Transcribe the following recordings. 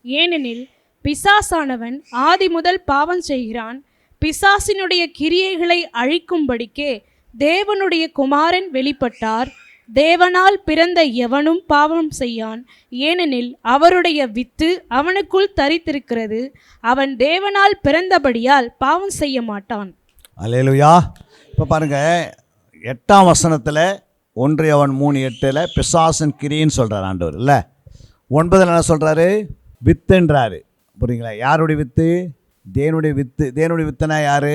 ஏனெனில் பிசாசானவன் ஆதி முதல் பாவம் செய்கிறான். பிசாசினுடைய கிரியைகளை அழிக்கும்படிக்கே தேவனுடைய குமாரன் வெளிப்பட்டார். தேவனால் பிறந்த எவனும் பாவம் செய்யான், ஏனெனில் அவருடைய வித்து அவனுக்குள் தரித்திருக்கிறது. அவன் தேவனால் பிறந்தபடியால் பாவம் செய்ய மாட்டான். அல்லேலூயா. இப்போ பாருங்க, 8ஆம் வசனத்தில் 1 யோவான் 3:8 பிசாசின் கிரின்னு சொல்கிறார் ஆண்டவர் இல்லை. 9 என்ன சொல்கிறாரு? வித்துன்றாரு. புரியுங்களா? யாருடைய வித்து? தேவனுடைய வித்து. தேவனுடைய வித்துனா யார்?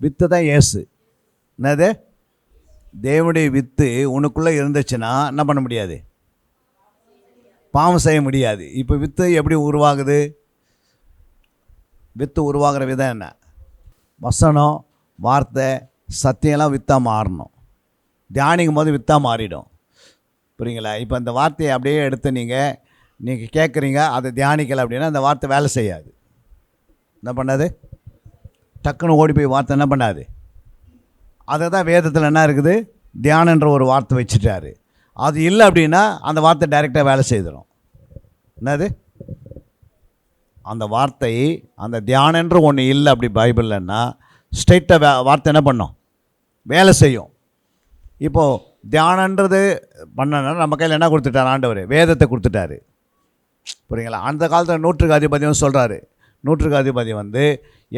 வித்து தான் இயேசு. என்னது? தேவனுடைய வித்து உனக்குள்ளே இருந்துச்சுன்னா என்ன பண்ண முடியாது? பாவம் செய்ய முடியாது. இப்போ வித்து எப்படி உருவாகுது? வித்து உருவாகிற விதம் என்ன? வசனம், வார்த்தை, சத்தியம்லாம் வித்தாக மாறணும். தியானிக்கும் போது வித்தாக மாறிடும். புரியுங்களா? இப்போ அந்த வார்த்தையை அப்படியே எடுத்து நீங்கள் கேட்குறீங்க, அதை தியானிக்கலை அப்படின்னா அந்த வார்த்தை வேலை செய்யாது. என்ன பண்ணாது? டக்குன்னு ஓடி போய் வார்த்தை என்ன பண்ணாது? அதை தான் வேதத்தில் என்ன இருக்குது? தியானன்ற ஒரு வார்த்தை வச்சுட்டாரு. அது இல்லை அப்படின்னா அந்த வார்த்தை டைரெக்டாக வேலை செய்திடும். என்னது? அந்த வார்த்தை, அந்த தியானன்ற ஒன்று இல்லை அப்படி பைபிள்லன்னா ஸ்ட்ரெயிட்டாக வார்த்தை என்ன பண்ணும்? வேலை செய்யும். இப்போது தியானன்றது பண்ணனா நம்ம கையில் என்ன கொடுத்துட்டார் ஆண்டவர்? வேதத்தை கொடுத்துட்டாரு. புரியுங்களா? அந்த காலத்தில் நூற்றுக்கு அதிபதியும் சொல்கிறாரு. நூற்றுக்கு அதிபதி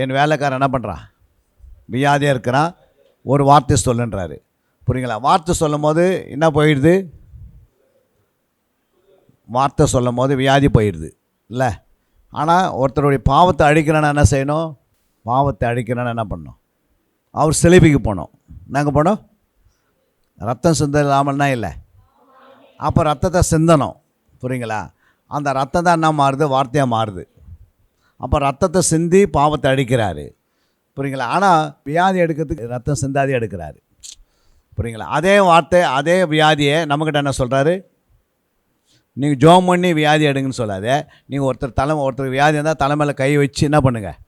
என் வேலைக்காரன் என்ன பண்ணுறான்? வியாதியாக இருக்கிறான், ஒரு வார்த்தை சொல்லுன்றாரு. புரியுங்களா? வார்த்தை சொல்லும் போது என்ன போயிடுது? வார்த்தை சொல்லும் போது வியாதி போயிடுது இல்லை. ஆனால் ஒருத்தருடைய பாவத்தை அழிக்கிறான்னு என்ன செய்யணும்? பாவத்தை அழிக்கிறான்னு என்ன பண்ணணும்? அவர் சிலுவைக்கு போனோம். நாங்கள் போனோம். ரத்தம் சிந்த இல்லாமல்னா இல்லை. அப்போ ரத்தத்தை சிந்தணும். புரியுங்களா? அந்த ரத்தம் தான் என்ன மாறுது? வார்த்தையாக மாறுது. அப்போ ரத்தத்தை சிந்தி பாவத்தை அழிக்கிறாரு. புரியுங்களா? ஆனால் வியாதி எடுக்கிறதுக்கு ரத்தம் சிந்தாதி எடுக்கிறாரு. புரியுங்களா? அதே வார்த்தை, அதே வியாதியை நம்மக்கிட்ட என்ன சொல்கிறாரு? நீங்கள் ஜோம் பண்ணி வியாதி எடுங்கன்னு சொல்லாத. நீங்கள் ஒருத்தர் வியாதி இருந்தால் தலைமையில் கை வச்சு என்ன பண்ணுங்கள்?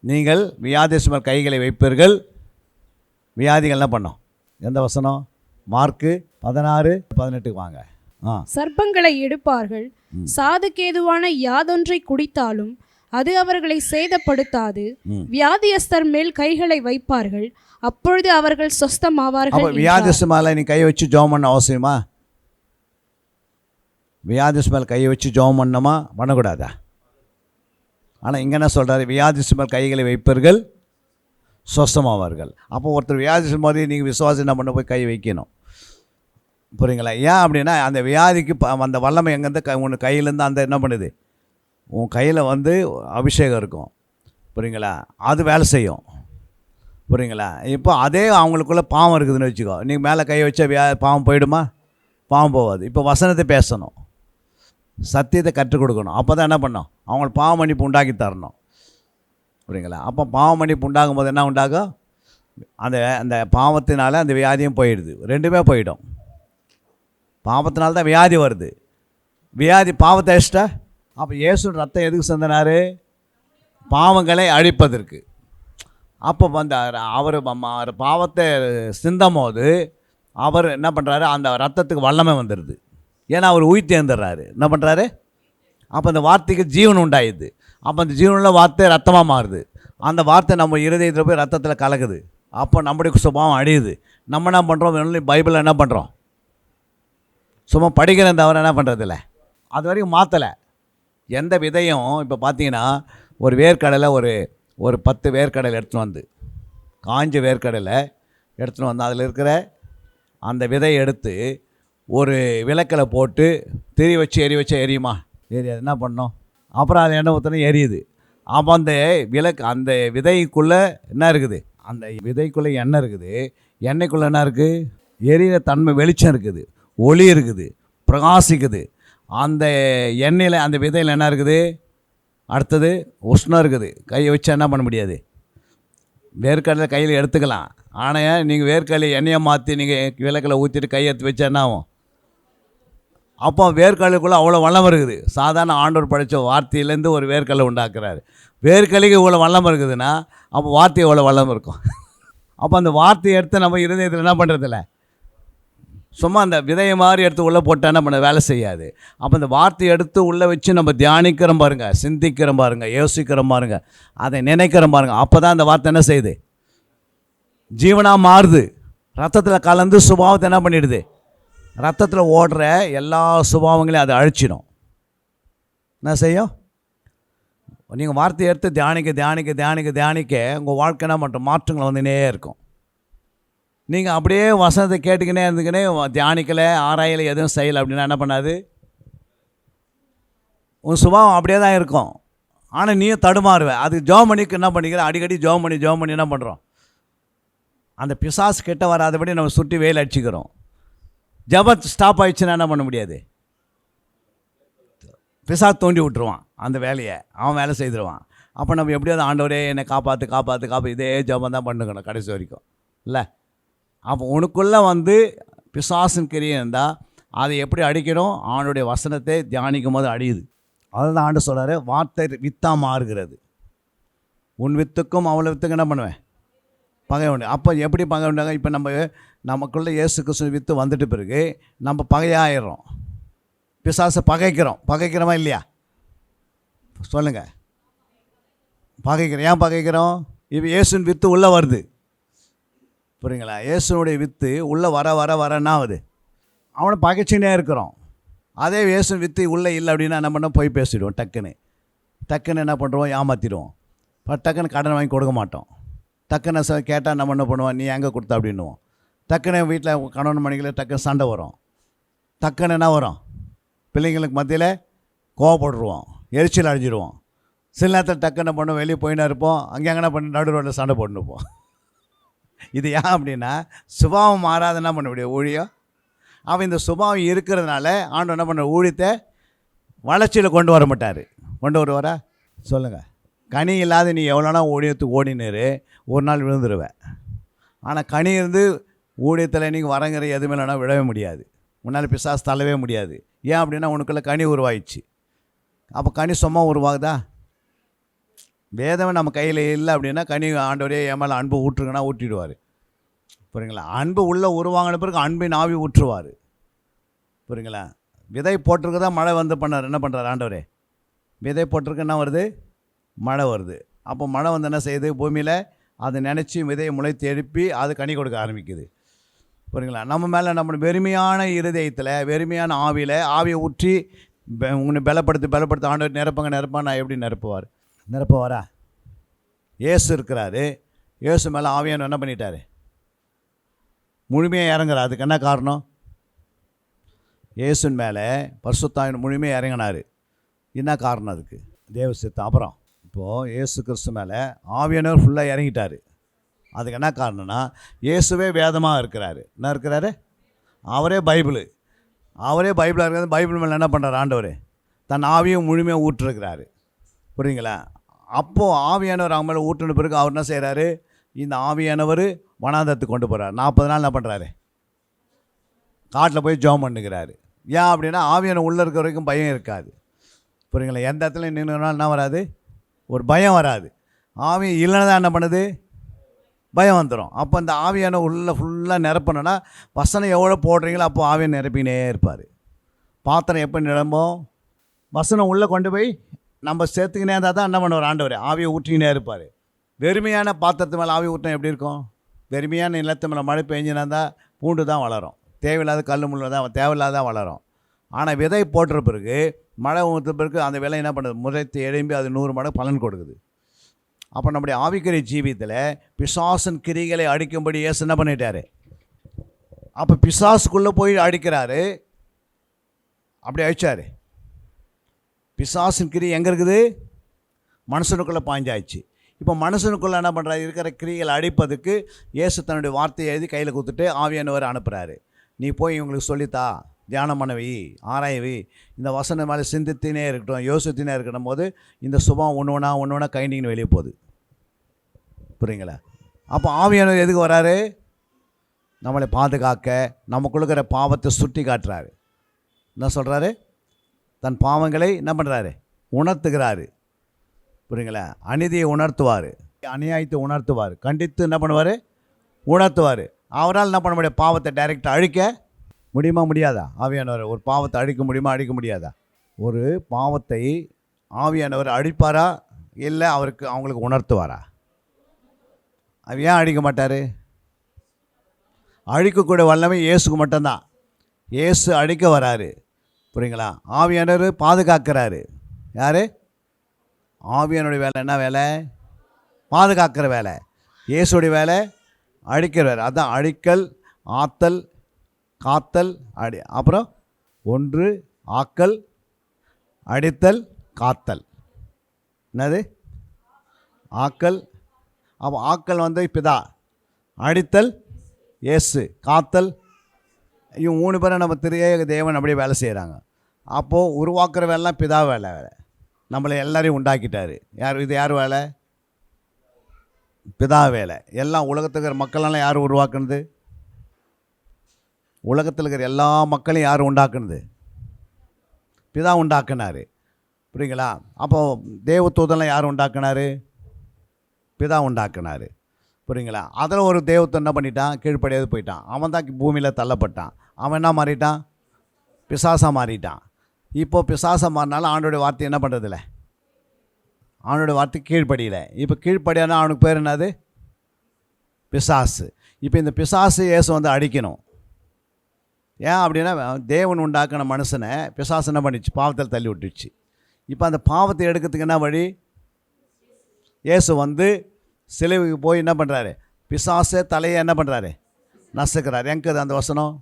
நீங்கள் வியாதிஸ்மர் கைகளை வைப்பீர்கள், வியாதிகள் என்ன பண்ணோம்? எந்த வசனம்? மார்க்கு 16:18 வாங்க. சர்ப்பங்களை எடுப்பார்கள், சாதுக்கேதுவான யாதொன்றை குடித்தாலும் அது அவர்களை சேதப்படுத்தாது. வியாதியஸ்தர் மேல் கைகளை வைப்பார்கள், அப்பொழுது அவர்கள் சொஸ்தமாவார்கள். வியாதிஸ்தர் மேல நீ கை வச்சு ஜெபம் பண்ண அவசியமா? வியாதிஸ்தர் மேல் கை வச்சு ஜெபம் பண்ணணுமா? பண்ணக்கூடாதா? ஆனால் இங்கே என்ன சொல்கிறாரு? வியாதிஸ்தர் மேல் கைகளை வைப்பீர்கள், சொஸ்தமாவார்கள். அப்போ ஒருத்தர் வியாதிஸ்தர் மாதிரி நீங்கள் விசுவாசம் என்ன பண்ண போய் கை வைக்கணும். புரியுங்களா? ஏன் அப்படின்னா அந்த வியாதிக்கு அந்த வல்லமை எங்கேருந்து உன் கையிலேருந்து அந்த என்ன பண்ணுது? உன் கையில் அபிஷேகம் இருக்கும். புரியுங்களா? அது வேலை செய்யும். புரியுங்களா? இப்போ அதே அவங்களுக்குள்ளே பாவம் இருக்குதுன்னு வச்சுக்கோ, நீங்கள் மேலே கை வச்சா பாவம் போயிடுமா? பாவம் போகாது. இப்போ வசனத்தை பேசணும், சத்தியத்தை கற்றுக் கொடுக்கணும். அப்போ தான் என்ன பண்ணோம்? அவங்களை பாவ மன்னிப்பு உண்டாக்கி தரணும். புரியுங்களா? அப்போ பாவ மன்னிப்பு உண்டாகும் போது என்ன உண்டாகும்? அந்த பாவத்தினால அந்த வியாதியும் போயிடுது. ரெண்டுமே போயிடும். பாவத்தினால தான் வியாதி வருது. வியாதி பாவத்தை அழிச்சிட்டா. அப்போ இயேசு ரத்தம் எதுக்கு சிந்தினார்? பாவங்களை அழிப்பதற்கு. அப்போ அவர் பாவத்தை சிந்தும் போது அவர் என்ன பண்ணுறாரு? அந்த ரத்தத்துக்கு வல்லமை வந்துடுது. ஏன்னா அவர் உயிர்த்து எழுந்துடுறாரு. என்ன பண்ணுறாரு? அப்போ அந்த வார்த்தைக்கு ஜீவன் உண்டாயிடுது. அப்போ அந்த ஜீவனில் வார்த்தை ரத்தமாக மாறுது. அந்த வார்த்தை நம்ம இருதயத்தில் போய் ரத்தத்தில் கலக்குது. அப்போ நம்முடைய சுபாவம் அழியுது. நம்ம என்ன பண்ணுறோம்? பைபிளில் என்ன பண்ணுறோம்? சும்மா படிக்கிறேன் தவிர என்ன பண்ணுறதில்ல. அது வரைக்கும் மாற்றலை எந்த விதையும். இப்போ பார்த்தீங்கன்னா ஒரு வேர்க்கடலை ஒரு 10 வேர்க்கடலை எடுத்துன்னு காஞ்ச வேர்க்கடலை எடுத்துன்னு அதில் இருக்கிற அந்த விதையை எடுத்து ஒரு விளக்கில் போட்டு திரி வச்சு எரியுமா? எரியாது. என்ன பண்ணோம்? அப்புறம் அதை எண்ணெய் ஊற்றினா எரியுது. அப்போ அந்த விதைக்குள்ளே என்ன இருக்குது? அந்த விதைக்குள்ளே எண்ணெய் இருக்குது. எண்ணெய்க்குள்ளே என்ன இருக்குது? எரியிற தன்மை, வெளிச்சம் இருக்குது, ஒளி இருக்குது, பிரகாசிக்குது. அந்த எண்ணெயில் அந்த விதையில் என்ன இருக்குது? அடுத்தது உஷ்ணம் இருக்குது. கையை வச்சு என்ன பண்ண முடியாது? வேர்க்கடலை கையில் எடுத்துக்கலாம். ஆனால் நீங்கள் வேர்க்கடலை எண்ணெயை மாற்றி நீங்கள் விளக்கில் ஊற்றிட்டு கையை எடுத்து வச்சா என்ன ஆகும்? அப்போ வேர்க்கடலுக்குள்ளே அவ்வளோ வல்லம் இருக்குது. சாதாரண ஆண்டவர் படைத்த வார்த்தையிலேருந்து ஒரு வேர்க்கடலை உண்டாக்குறாரு. வேர்க்கடலைக்கு இவ்வளோ வல்லம் இருக்குதுன்னா அப்போ வார்த்தை எவ்வளோ வல்லம் இருக்கும்? அப்போ அந்த வார்த்தையை எடுத்து நம்ம இருதயத்தில் என்ன பண்ணுறதில்ல? சும்மா அந்த விதையை மாதிரி எடுத்து உள்ளே போட்டால் நம்ம வேலை செய்யாது. அப்போ இந்த வார்த்தையை எடுத்து உள்ளே வச்சு நம்ம தியானிக்கிறோம் பாருங்கள், சிந்திக்கிறோம் பாருங்கள், யோசிக்கிறோம் பாருங்கள், அதை நினைக்கிறோம் பாருங்கள். அப்போ தான் அந்த வார்த்தை என்ன செய்யுது? ஜீவனாக மாறுது. ரத்தத்தில் கலந்து சுபாவத்தை என்ன பண்ணிடுது? ரத்தத்தில் ஓடுற எல்லா சுபாவங்களையும் அதை அழிச்சிடும். என்ன செய்யும்? நீங்கள் வார்த்தையை எடுத்து தியானிக்க தியானிக்க தியானிக்க தியானிக்க உங்கள் வாழ்க்கை என்ன பண்ணுற மாற்றங்கள் வந்துனே இருக்கும். நீங்கள் அப்படியே வசனத்தை கேட்டுக்கினே இருந்துக்கினே தியானிக்கலை, ஆராயலை, எதுவும் செய்யலை அப்படின்னா என்ன பண்ணாது? உன் சுபாவம் அப்படியே தான் இருக்கும். ஆனால் நீயும் தடுமாறுவேன். அது ஜெபம் பண்ணிக்கு என்ன பண்ணிக்கிற? அடிக்கடி ஜெபம் பண்ணி என்ன பண்ணுறோம்? அந்த பிசாசு கிட்ட வராதபடி நம்ம சுற்றி வெயில் அடிச்சுக்கிறோம். ஜெபம் ஸ்டாப் ஆயிடுச்சுன்னா என்ன பண்ண முடியாது? பிசாசு தோண்டி விட்டுருவான் அந்த வேலையை, அவன் வேலை செய்திருவான். அப்போ நம்ம எப்படியாவது ஆண்டவரே என்னை காப்பாற்று இதே ஜெபம் தான் பண்ணுக்கணும் கடைசி வரைக்கும் இல்லை. அப்போ உனக்குள்ளே பிசாசின் கிரியை இருந்தால் அதை எப்படி அடிக்கணும்? ஆண்டுடைய வசனத்தை தியானிக்கும் போது அடியுது. அதுதான் ஆண்டு சொல்கிறாரு, வார்த்தை வித்தாக மாறுகிறது. உன் வித்துக்கும் அவளை வித்துக்கும் என்ன பண்ணுவேன்? பகை உண்டு. அப்போ எப்படி பகை உண்டாங்க? இப்போ நமக்குள்ளே இயேசு கிறிஸ்து வித்து வந்துட்டு பிறகு நம்ம பகையாயிடுறோம். பிசாசை பகைக்கிறோமா இல்லையா? சொல்லுங்கள். பகைக்கிறோம். ஏன் பகைக்கிறோம்? இப்போ இயேசுவின் வித்து உள்ளே வருது, புரியுங்களா? இயேசுனுடைய வித்து உள்ளே வர என்ன ஆகுது? அவனை பகைச்சினே இருக்கிறோம். அதே இயேசுவின் வித்து உள்ளே இல்லை அப்படின்னா என்ன பண்ணோம்? போய் பேசிடுவோம். டக்குன்னு என்ன பண்ணுறோம்? ஏமாற்றிடுவோம். டக்குன்னு கடன் வாங்கி கொடுக்க மாட்டோம். டக்குன்னு கேட்டால் நம்ம என்ன பண்ணுவோம்? நீ எங்கே கொடுத்த அப்படின்னுவோம். டக்குன்னு வீட்டில் கணவன் மணிகளை டக்குன்னு சண்டை வரும். டக்குன்னு என்ன வரும்? பிள்ளைங்களுக்கு மத்தியில் கோவப்படுருவோம், எரிச்சல் அடைஞ்சிடுவோம். சில நேரத்தில் டக்குன்னு பண்ணுவோம், வெளியே போயினா இருப்போம், அங்கே எங்கன்னா பண்ணி நடு ரோட்டில் சண்டை போட்டுருப்போம். இது ஏன் அப்படின்னா சுபாவம் மாறாத என்ன பண்ண முடியும்? ஊழியம். அவன் இந்த சுபாவம் இருக்கிறதுனால ஆண்டவர் என்ன பண்ண? ஊழியத்தை வளர்ச்சியில் கொண்டு வர மாட்டார். கொண்டு வருவாரா? சொல்லுங்கள். கனி இல்லாத நீ எவ்வளோனா ஊழியத்துக்கு ஓடினரு, ஒரு நாள் விழுந்துருவேன். ஆனால் கனி இருந்து ஊழியத்தில் நீங்கள் வரங்கிற எதுவுமே இல்லைனா விழவே முடியாது. முன்னால் பிசாசு தள்ளவே முடியாது. ஏன் அப்படின்னா உனக்குள்ளே கனி உருவாயிடுச்சு. அப்போ கனி சும்மா உருவாகுதா? வேதமே நம்ம கையில் இல்லை அப்படின்னா கனி ஆண்டவரே என் மேலே அன்பு ஊற்றுங்கன்னா ஊற்றிடுவார். புரியுங்களா? அன்பு உள்ளே உருவாங்கின பிறகு அன்பின் ஆவி ஊற்றுவார். புரியுங்களா? விதை போட்டிருக்கு தான் மழை பண்ணார். என்ன பண்ணுறார் ஆண்டவரே? விதை போட்டிருக்கு என்ன வருது? மழை வருது. அப்போ மழை என்ன செய்யுது? பூமியில் அதை நினச்சி விதையை முளைத்து எழுப்பி அது கனி கொடுக்க ஆரம்பிக்குது. புரியுங்களா? நம்ம மேலே நம்ம வெறுமையான இருதயத்தில் வெறுமையான ஆவியை ஊற்றி உன்னை பலப்படுத்த ஆண்டவர் நிரப்பா. நான் எப்படி நிரப்புவாரா? இயேசு இருக்கிறாரு. இயேசு மேலே ஆவியான என்ன பண்ணிட்டார்? முழுமையாக இறங்குறார். அதுக்கு என்ன காரணம்? இயேசுன் மேலே பரிசுத்தாவின் முழுமையாக இறங்கினார். என்ன காரணம் அதுக்கு? தேவ சித்தம். அப்புறம் இப்போது இயேசு கிறிஸ்து மேலே ஆவியானவர் ஃபுல்லாக இறங்கிட்டார். அதுக்கு என்ன காரணம்னா இயேசுவே வேதமாக இருக்கிறாரு. என்ன இருக்கிறாரு? அவரே பைபிளாக இருக்கிறது. பைபிள் மேலே என்ன பண்ணுறாரு? ஆண்டவர் தன் ஆவியும் முழுமையாக ஊற்றிருக்கிறாரு. புரியுங்களா? அப்போது ஆவியானவர் அவங்க மேலே ஊற்றின பிறகு அவர் என்ன செய்கிறாரு? இந்த ஆவியானவர் வனாந்தரத்துக்கு கொண்டு போகிறார். 40 நாள் என்ன பண்ணுறாரு? காட்டில் போய் ஜெபம் பண்ணுகிறாரு. ஏன் அப்படின்னா ஆவியானவர் உள்ளே இருக்கிற வரைக்கும் பயம் இருக்காது. புரியுங்களா? எந்த இடத்துல நின்றுனாலும் என்ன வராது? ஒரு பயம் வராது. ஆவி இல்லைன்னா தான் என்ன பண்ணுது? பயம் வந்துடும். அப்போ அந்த ஆவியான உள்ள ஃபுல்லாக நிரப்பணுன்னா வசனம் எவ்வளோ போடுறீங்களோ அப்போ ஆவியை நிரப்பினே இருப்பார். பாத்திரம் எப்போ நிரம்பும்? வசனம் உள்ளே கொண்டு போய் நம்ம சேர்த்துக்கினே இருந்தால் தான் என்ன பண்ணுவார்? ஆண்டவர் ஆவியை ஊற்றிக்கினே இருப்பார். வெறுமையான பாத்திரத்து மேலே ஆவி ஊற்றினா எப்படி இருக்கும்? வெறுமையான நிலத்து மேலே மழை பெஞ்சினா தான் பூண்டு தான் வளரும். தேவையில்லாத கல் முள் தான் தேவையில்லாதான் வளரும். ஆனால் விதை போட்டுற பிறகு மழை ஊற்ற பிறகு அந்த விலை என்ன பண்ணுது? முறைத்து எழும்பி அது 100 மடங்கு பலன் கொடுக்குது. அப்போ நம்முடைய ஆவிக்குரிய ஜீவியத்தில் பிசாசின் கிரிகளை அடிக்கும்படி இயேசு என்ன பண்ணிட்டார்? அப்போ பிசாசுக்குள்ளே போய் அடிக்கிறாரு. அப்படி அழிச்சார். பிசாசின் கிரி எங்கே இருக்குது? மனுஷனுக்குள்ளே பாய்ஞ்சாயிடுச்சு. இப்போ மனுஷனுக்குள்ளே என்ன பண்ணுறாரு? இருக்கிற கிரிகளை அடிப்பதுக்கு இயேசு தன்னுடைய வார்த்தையை எழுதி கையில் கொடுத்துட்டு ஆவியானவர் அனுப்புகிறாரு. நீ போய் இவங்களுக்கு சொல்லித்தா, தியானம் பண்ணவி, ஆராயவி, இந்த வசனம் மேலே சிந்தித்தினே இருக்கட்டும், யோசித்தினே இருக்கணும் போது இந்த சுபம் ஒன்று ஒன்றா கைண்டிங்கன்னு வெளியே போகுது. புரியுங்களா? அப்போ ஆவியானவர் எதுக்கு வராரு? நம்மளை பாதுகாக்க, நமக்குள்ளுக்கிற பாவத்தை சுட்டி காட்டுறாரு. என்ன சொல்கிறாரு? தன் பாவங்களை என்ன பண்ணுறாரு? உணர்த்துகிறாரு. புரியுங்களா? அநீதியை உணர்த்துவார், அநியாயத்தை உணர்த்துவார், கண்டித்து என்ன பண்ணுவார்? உணர்த்துவார். அவரால் என்ன பண்ண முடியும்? பாவத்தை டைரெக்டாக அழிக்க முடியுமா முடியாதா? ஆவியானவர் ஒரு பாவத்தை அழிக்க முடியுமா அழிக்க முடியாதா? ஒரு பாவத்தை ஆவியானவர் அழிப்பாரா இல்லை அவங்களுக்கு உணர்த்துவாரா? அவர் ஏன் அழிக்க மாட்டார்? அழிக்கக்கூடிய வல்லமை இயேசுக்கு மட்டும்தான். இயேசு அழிக்க வராரு, புரியுங்களா? ஆவியானவர் பாதுகாக்கிறாரு. யார்? ஆவியானுடைய வேலை என்ன வேலை? பாதுகாக்கிற வேலை. இயேசுடைய வேலை அழிக்கிற வேலை. அதுதான் அழிக்கல், ஆத்தல், காத்தல், அப்புறம் ஒன்று ஆக்கல், அடித்தல், காத்தல். என்னது? ஆக்கல். அப்போ ஆக்கல் வந்து பிதா, அடித்தல் இயேசு, காத்தல் இவங்க 3 பேரை நம்ம தேவன் அப்படியே வேலை செய்கிறாங்க. அப்போது உருவாக்குற வேலைலாம் பிதா வேலை. நம்மளை எல்லாரையும் உண்டாக்கிட்டார். இது யார் வேலை? பிதா வேலை. எல்லாம் உலகத்தில் இருக்கிற மக்களெல்லாம் யார் உருவாக்குனது? உலகத்தில் இருக்கிற எல்லா மக்களையும் யார் உண்டாக்குனது? பிதா உண்டாக்குனார், புரியுங்களா? அப்போது தேவதூதெல்லாம் யார் உண்டாக்குனார்? பிதா உண்டாக்குனார், புரியுங்களா? அதில் ஒரு தேவத்தை என்ன பண்ணிட்டான்? கீழ்ப்படியாது போயிட்டான். அவன் தான் பூமியில் தள்ளப்பட்டான். அவன் என்ன மாறிட்டான்? பிசாசாக மாறிட்டான். இப்போது பிசாசாக மாறினாலும் ஆண்டோடைய வார்த்தை என்ன பண்ணுறதில்ல, அவனுடைய வார்த்தை கீழ்ப்படியில. இப்போ கீழ்ப்படியானா அவனுக்கு பேர் என்னது? பிசாசு. இப்போ இந்த பிசாசு இயேசு வந்து அடிக்கணும். ஏன் அப்படின்னா, தேவன் உண்டாக்கின மனுஷனை பிசாசு என்ன பண்ணிச்சு? பாவத்தில் தள்ளி விட்டுச்சு. இப்போ அந்த பாவத்தை எடுக்கிறதுக்கு என்ன வழி? இயேசு வந்து சிலுவைக்கு போய் என்ன பண்ணுறாரு? பிசாசு தலையை என்ன பண்ணுறாரு? நசுக்கிறார். எங்கே அந்த வசனம்?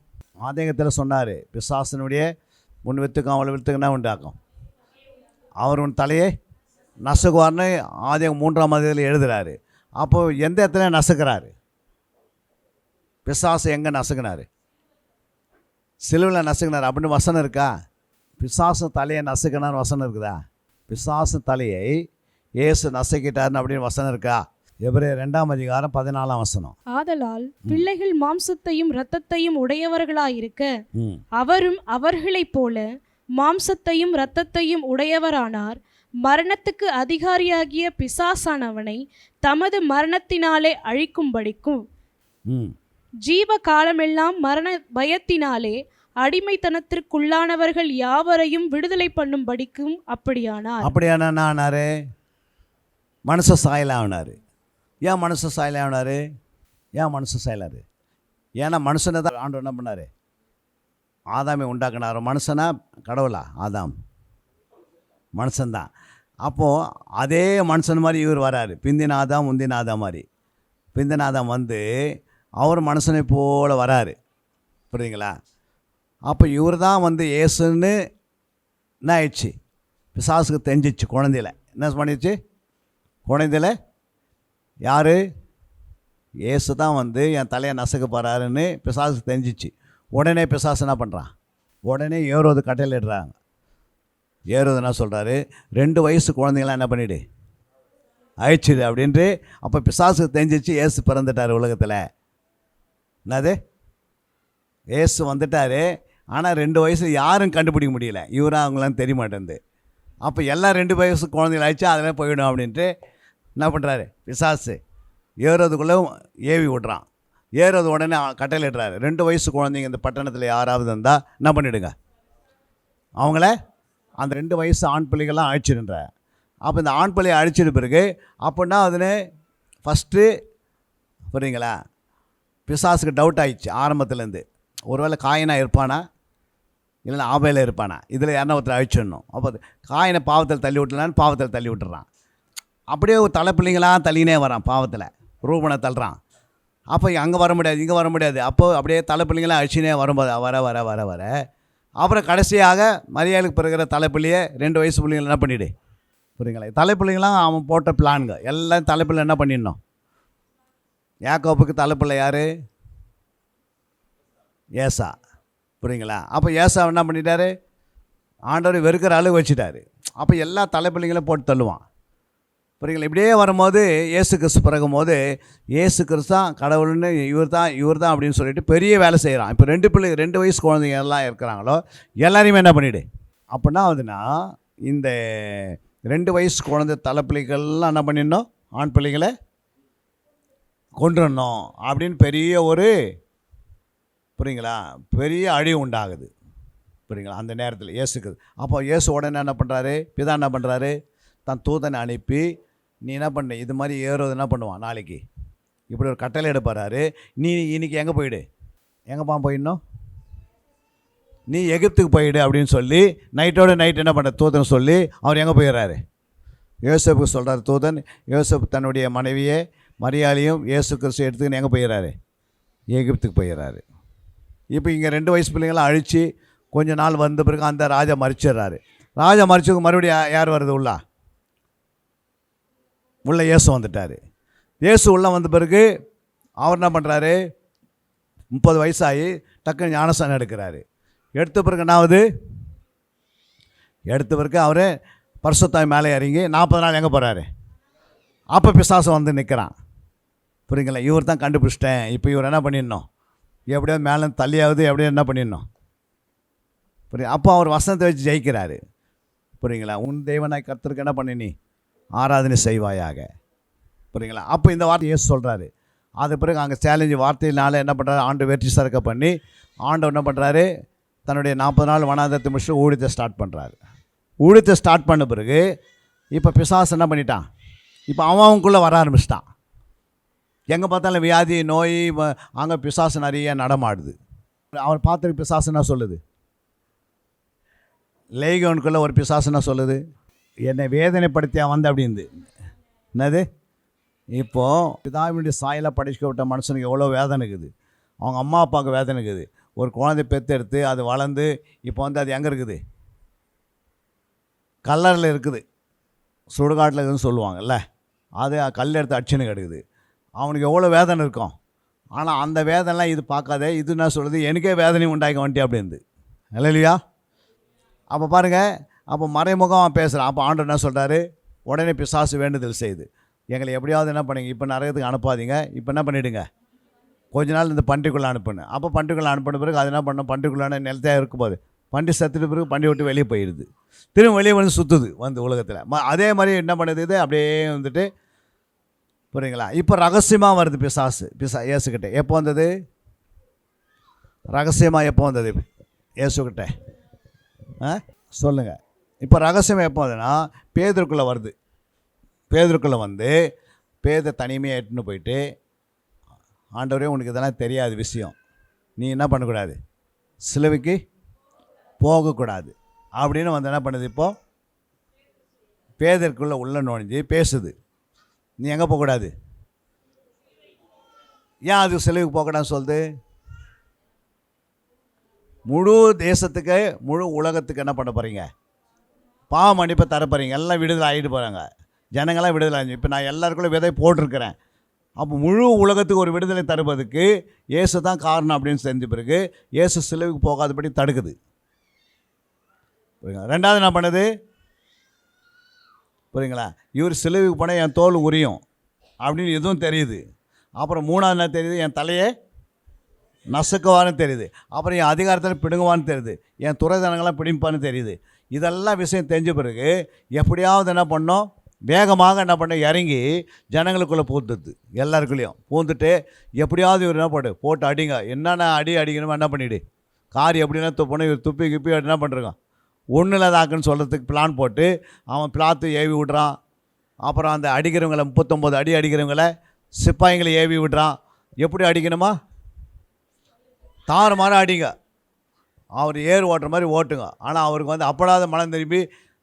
ஆதிகத்தில் சொன்னார், பிசாசனுடைய உன் வித்துக்கும் அவளை வித்துக்கு என்ன உண்டாக்கும்? அவர் உன் தலையை நசுக்குவார்னு ஆதிகம் 3ஆம் அதிகாரத்தில் எழுதுகிறாரு. அப்போது எந்த இடத்துல நசுக்கிறாரு? பிசாசு எங்கே நசுக்கினார்? சிலுவையில் நசுக்கினார் அப்படின்னு வசனம் இருக்கா? பிசாசு தலையை நசுக்கினான்னு வசனம் இருக்குதா? பிசாசு தலையை இயேசு நசுக்கிட்டார்னு அப்படின்னு வசனம் இருக்கா? எபிரேயர் 2ஆம் அதிகாரம் 14ஆம் வசனம். ஆதலால் பிள்ளைகள் மாம்சத்தையும் இரத்தத்தையும் உடையவர்களாயிருக்க அவரும் அவர்களைப் போல மாம்சத்தையும் இரத்தத்தையும் உடையவரானார். மரணத்துக்கு அதிகாரியாகிய பிசாசானவனை தமது மரணத்தினாலே அழிக்கும்படிக்கும் ஜீவ காலமெல்லாம் மரண பயத்தினாலே அடிமைத்தனத்திற்குள்ளானவர்கள் யாவரையும் விடுதலை பண்ணும்படிக்கும் அப்படியானார். மனுஷ சாயலானார். ஏன் மனுஷ சாயலானார்? ஏன் மனுஷ சாயலாரு? ஏன்னா மனுஷனை தான் ஆண்டவர் என்ன பண்ணார்? ஆதாமை உண்டாக்குனார். மனுஷனா கடவுளா? ஆதாம் மனுஷன்தான். அப்போது அதே மனுஷன் மாதிரி இவர் வராரு. பிந்தின ஆதாம் முந்தின ஆதாம் மாதிரி. பிந்தின ஆதாம் வந்து அவர் மனுஷனை போல வராரு, புரியுதுங்களா? அப்போ இவர் தான் வந்து இயேசுன்னு என்ன ஆயிடுச்சு? பிசாசுக்கு தெரிஞ்சிச்சு. குழந்தையில என்ன பண்ணிடுச்சு? குழந்தையில யார்? இயேசு தான் வந்து என் தலையை நசுக்க போகிறாருன்னு பிசாசுக்கு தெரிஞ்சிச்சு. உடனே பிசாசு என்ன பண்ணுறான்? உடனே ஏரோது கட்டளையிடுறாங்க. ஏரோது என்ன சொல்கிறாரு? 2 வயசு குழந்தைங்களாம் என்ன பண்ணிவிடு, அழிச்சிடு அப்படின்ட்டு. அப்போ பிசாசுக்கு தெரிஞ்சிச்சு இயேசு பிறந்துட்டார் உலகத்தில். என்னது? இயேசு வந்துட்டார். ஆனால் 2 வயசு யாரும் கண்டுபிடிக்க முடியல. இவராக அவங்களாம் தெரிய மாட்டேங்குது. அப்போ எல்லாம் 2 வயசு குழந்தைகள் ஆயிடுச்சா அதில் போயிடும் அப்படின்ட்டு என்ன பண்ணுறாரு? பிசாசு ஏறதுக்குள்ளே ஏவி விட்றான். ஏறது உடனே கட்டளையிடுறாரு, 2 வயசு குழந்தைங்க இந்த பட்டணத்தில் யாராவது இருந்தால் என்ன பண்ணிவிடுங்க, அவங்கள அந்த 2 வயசு ஆண் பிள்ளைகள்லாம் அழிச்சிடுன்ற. அப்போ இந்த ஆண் பிள்ளையை அழிச்சிட பிறகு அப்படின்னா அதுன்னு ஃபஸ்ட்டு, புரியுங்களா? பிசாசுக்கு டவுட் ஆயிடுச்சு ஆரம்பத்துலேருந்து. ஒருவேளை காயினா இருப்பானா இல்லைன்னா ஆபையில் இருப்பானா, இதில் யாருன்னா ஒருத்தர் அழிச்சிடணும். அப்போ காயினை பாவத்தில் தள்ளி விட்டுலான்னு பாவத்தில் தள்ளி விட்டுறான். அப்படியே ஒரு தலைப்பிள்ளைங்களாம் தள்ளினே வரான் பாவத்தில். ரூபனை தள்ளுறான். அப்போ அங்கே வர முடியாது, இங்கே வர முடியாது. அப்போது அப்படியே தலைப்பிள்ளைங்களாம் அழிச்சினே வரும்போது வர வர வர வர அப்புறம் கடைசியாக மரியாதைக்கு பிறகுற தலைப்பிள்ளையே 2 வயசு பிள்ளைங்களை என்ன பண்ணிவிடு, புரியுங்களா? தலைப்பிள்ளைங்களாம் அவன் போட்ட பிளான்ங்க எல்லாம் தலைப்பிள்ளை என்ன பண்ணிடணும். யாக்கோப்புக்கு தலைப்பிள்ளை யார்? ஏசா, புரியுங்களா? அப்போ ஏசா என்ன பண்ணிட்டாரு? ஆண்டவர் வெறுக்கிற அளவு வச்சுட்டாரு. அப்போ எல்லா தலைப்பிள்ளைங்களும் போட்டு தள்ளுவான், புரியுங்களா? இப்படியே வரும்போது இயேசு கிறிஸ்து பிறகும்போது இயேசு கிறிஸ்து தான் கடவுள்னு இவர் தான் அப்படின்னு சொல்லிட்டு பெரிய வேலை செய்கிறான். இப்போ 2 வயசு குழந்தைங்க எல்லாம் இருக்கிறாங்களோ எல்லாரையுமே என்ன பண்ணிவிடு. அப்படின்னா அதுனா இந்த 2 வயசு குழந்தை தலைப்பிள்ளைகள்லாம் என்ன பண்ணிடணும், ஆண் பிள்ளைகளை கொண்டுடணும் அப்படின்னு பெரிய ஒரு புரியுங்களா? பெரிய அழிவு உண்டாகுது. புரியுங்களா? அந்த நேரத்தில் இயேசுக்கு. அப்போ இயேசு உடனே என்ன பண்ணுறாரு? பிதா என்ன பண்ணுறாரு? தன் தூதனை அனுப்பி, நீ என்ன பண்ணு, இது மாதிரி ஏறுவது என்ன பண்ணுவான் நாளைக்கு, இப்படி ஒரு கட்டளை எடுப்பாரு. நீ இன்னைக்கு எங்கே போயிடு, எங்கேப்பா போயிடணும், நீ எகிப்துக்கு போயிடு அப்படின்னு சொல்லி நைட்டோட நைட் என்ன பண்ண தூதன் சொல்லி அவர் எங்கே போயிடுறாரு? யோசேப்புக்கு சொல்கிறார் தூதன். யோசேப்பு தன்னுடைய மனைவியை மரியாதையும் இயேசு கிறிஸ்து எடுத்துக்கின்னு எங்கே போயிடுறாரு? எகிப்துக்கு போயிடுறாரு. இப்போ இங்கே 2 வயசு பிள்ளைங்களாம் அழித்து கொஞ்ச நாள் வந்த பிறகு அந்த ராஜா மறிச்சிடுறாரு. ராஜா மறிச்சதுக்கு மறுபடியும் யார் வருது உள்ள இயேசு வந்துட்டார். இயேசு உள்ளே வந்த பிறகு அவர் என்ன பண்ணுறாரு? 30 வயசாகி டக்குன்னு ஞானஸ்நானம் எடுக்கிறாரு. எடுத்த பிறகு என்னாவது? எடுத்த பிறகு அவர் பரிசுத்தாய் மேலே இறங்கி 40 நாள் எங்கே போகிறாரு? அப்போ பிசாசு வந்து நிற்கிறான். புரியுங்களா? இவர் தான் கண்டுபிடிச்சிட்டேன், இப்போ இவர் என்ன பண்ணிடணும், எப்படியோ மேலே தள்ளியாவது எப்படியோ என்ன பண்ணிடணும். புரியுது? அப்போ அவர் வசனத்தை வச்சு ஜெயிக்கிறாரு. புரியுங்களா? உன் தேவனாய் கர்த்தருக்கு என்ன பண்ணி நீ ஆராதனை செய்வாயாக. புரியுங்களா? அப்போ இந்த வார்த்தை இயேசு சொல்கிறாரு. அது பிறகு அங்கே சேலஞ்சு வார்த்தையினால என்ன பண்ணுறாரு? ஆண்டு வெற்றி சறுக்க பண்ணி ஆண்டவர் என்ன பண்ணுறாரு? தன்னுடைய 40 நாள் வனாந்தரத்தை முடிச்சு ஊழியத்தை ஸ்டார்ட் பண்ணுறாரு. ஊழியத்தை ஸ்டார்ட் பண்ண பிறகு இப்போ பிசாசு என்ன பண்ணிட்டான்? இப்போ அவனுக்குள்ளே வர ஆரம்பிச்சிட்டான். எங்கே பார்த்தாலும் வியாதி நோய், அங்கே பிசாசு நிறைய நடமாடுது. அவர் பார்த்துட்டு பிசாசு என்ன சொல்லுது? லேகியோனுக்குள்ளே ஒரு பிசாசு என்ன சொல்லுது? என்னை வேதனைப்படுத்தியா வந்து அப்படின்னு. என்னது? இப்போது பிதாவினுடைய சாயலாக படைக்கப்பட்ட மனுஷனுக்கு எவ்வளோ வேதனை இருக்குது. அவங்க அம்மா அப்பாவுக்கு வேதனை இருக்குது. ஒரு குழந்தை பெற்றெடுத்து அது வளர்ந்து இப்போ வந்து அது எங்கே இருக்குது? கல்லறையில் இருக்குது, சுடுகாட்டில் இருக்குதுன்னு சொல்லுவாங்கல்ல. அது கல் எடுத்து அடிச்சுன்னு கிடக்குது. அவனுக்கு எவ்வளோ வேதனை இருக்கும். ஆனால் அந்த வேதனைலாம் இது பார்க்காதே. இது என்ன சொல்லுது? எனக்கே வேதனை உண்டாக்க வந்துட்டு அப்படின்னு. இல்லையா? அப்போ பாருங்கள், அப்போ மறைமுகம் பேசுகிறான். அப்போ ஆண்டவர் என்ன சொல்கிறாரு? உடனே பிசாசு வேண்டுதல் செய்யுது, எங்களை எப்படியாவது என்ன பண்ணுங்க, இப்போ நரகத்துக்கு அனுப்பாதீங்க, இப்போ என்ன பண்ணிவிடுங்க, கொஞ்ச நாள் இந்த பண்டிக்குள்ளே அனுப்புன்னு. அப்போ பண்டிக்குள்ளே அனுப்பின பிறகு அது என்ன பண்ணோம்? பண்டிக்குள்ளான நிலத்தையாக இருக்கும்போது பண்டி செத்துட்டு பிறகு பண்டி விட்டு வெளியே போயிடுது. திரும்ப வெளியே வந்து சுற்றுது வந்து உலகத்தில். அதே மாதிரி என்ன பண்ணுது? இது அப்படியே வந்துட்டு. புரியுங்களா? இப்போ ரகசியமாக வருது பிசாசு. இயேசுக்கிட்ட எப்போ வந்தது? ரகசியமாக எப்போ வந்தது இயேசுக்கிட்ட? சொல்லுங்கள். இப்போ ரகசியமாக எப்போ வந்ததுன்னா பேதுருக்குள்ளே வருது. பேதுருக்குள்ளே வந்து பேதை தனிமையாக எட்டுன்னு போயிட்டு, ஆண்டவரே உனக்கு இதெல்லாம் தெரியாத விஷயம், நீ என்ன பண்ணக்கூடாது, சிலுவைக்கு போகக்கூடாது அப்படின்னு வந்து என்ன பண்ணுது? இப்போது பேதருக்குள்ளே உள்ள நுழைஞ்சி பேசுது, நீ எங்கே போகக்கூடாது, ஏன் அது சிலுவைக்கு போகக்கூடாதுன்னு சொல்லுது? முழு தேசத்துக்கு முழு உலகத்துக்கு என்ன பண்ண போகிறீங்க? பாவ மன்னிப்பை தரப்போறீங்க. எல்லாம் விடுதலை ஆகிட்டு போகிறாங்க, ஜனங்களாம் விடுதலை ஆகி. இப்போ நான் எல்லாருக்குள்ளே விதை போட்டிருக்கிறேன். அப்போ முழு உலகத்துக்கு ஒரு விடுதலை தருவதுக்கு இயேசு தான் காரணம் அப்படின்னு தெரிஞ்ச பிறகு இயேசு சிலுவைக்கு போகாதபடி தடுக்குது. புரியுங்களா? ரெண்டாவது என்ன பண்ணுது? புரியுங்களா? இவர் சிலுவைக்கு போனால் என் தோல் உரியும் அப்படின்னு எதுவும் தெரியுது. அப்புறம் மூணாவது என்ன தெரியுது? என் தலையை நசுக்குவான்னு தெரியுது. அப்புறம் என் அதிகாரத்தில் பிடுங்குவான்னு தெரியுது. என் துறைதனங்கள்லாம் பிடிப்பான்னு தெரியுது. இதெல்லாம் விஷயம் தெரிஞ்ச பிறகு எப்படியாவது என்ன பண்ணோம்? வேகமாக என்ன பண்ண இறங்கி ஜனங்களுக்குள்ளே பூந்துது. எல்லாருக்குள்ளேயும் பூந்துட்டு எப்படியாவது இவர் என்ன போட்டு அடிங்க, என்னென்ன அடிக்கணுமோ என்ன பண்ணிவிடு, கார் எப்படின்னா துப்பணும், இவர் துப்பி கிப்பி என்ன பண்ணுறான், ஒன்றும் இல்லாதாக்குன்னு சொல்கிறதுக்கு பிளான் போட்டு அவன் பிளாத்து ஏவி விடுறான். அப்புறம் அந்த அடிக்கிறவங்களை 39 அடி அடிக்கிறவங்களை சிப்பாய்களை ஏவி விடுறான். எப்படி அடிக்கணுமா? தாறு மாற அடிங்க, அவர் ஏறு ஓட்டுற மாதிரி ஓட்டுங்க. ஆனால் அவருக்கு வந்து அப்படாத மனம் திரும்பி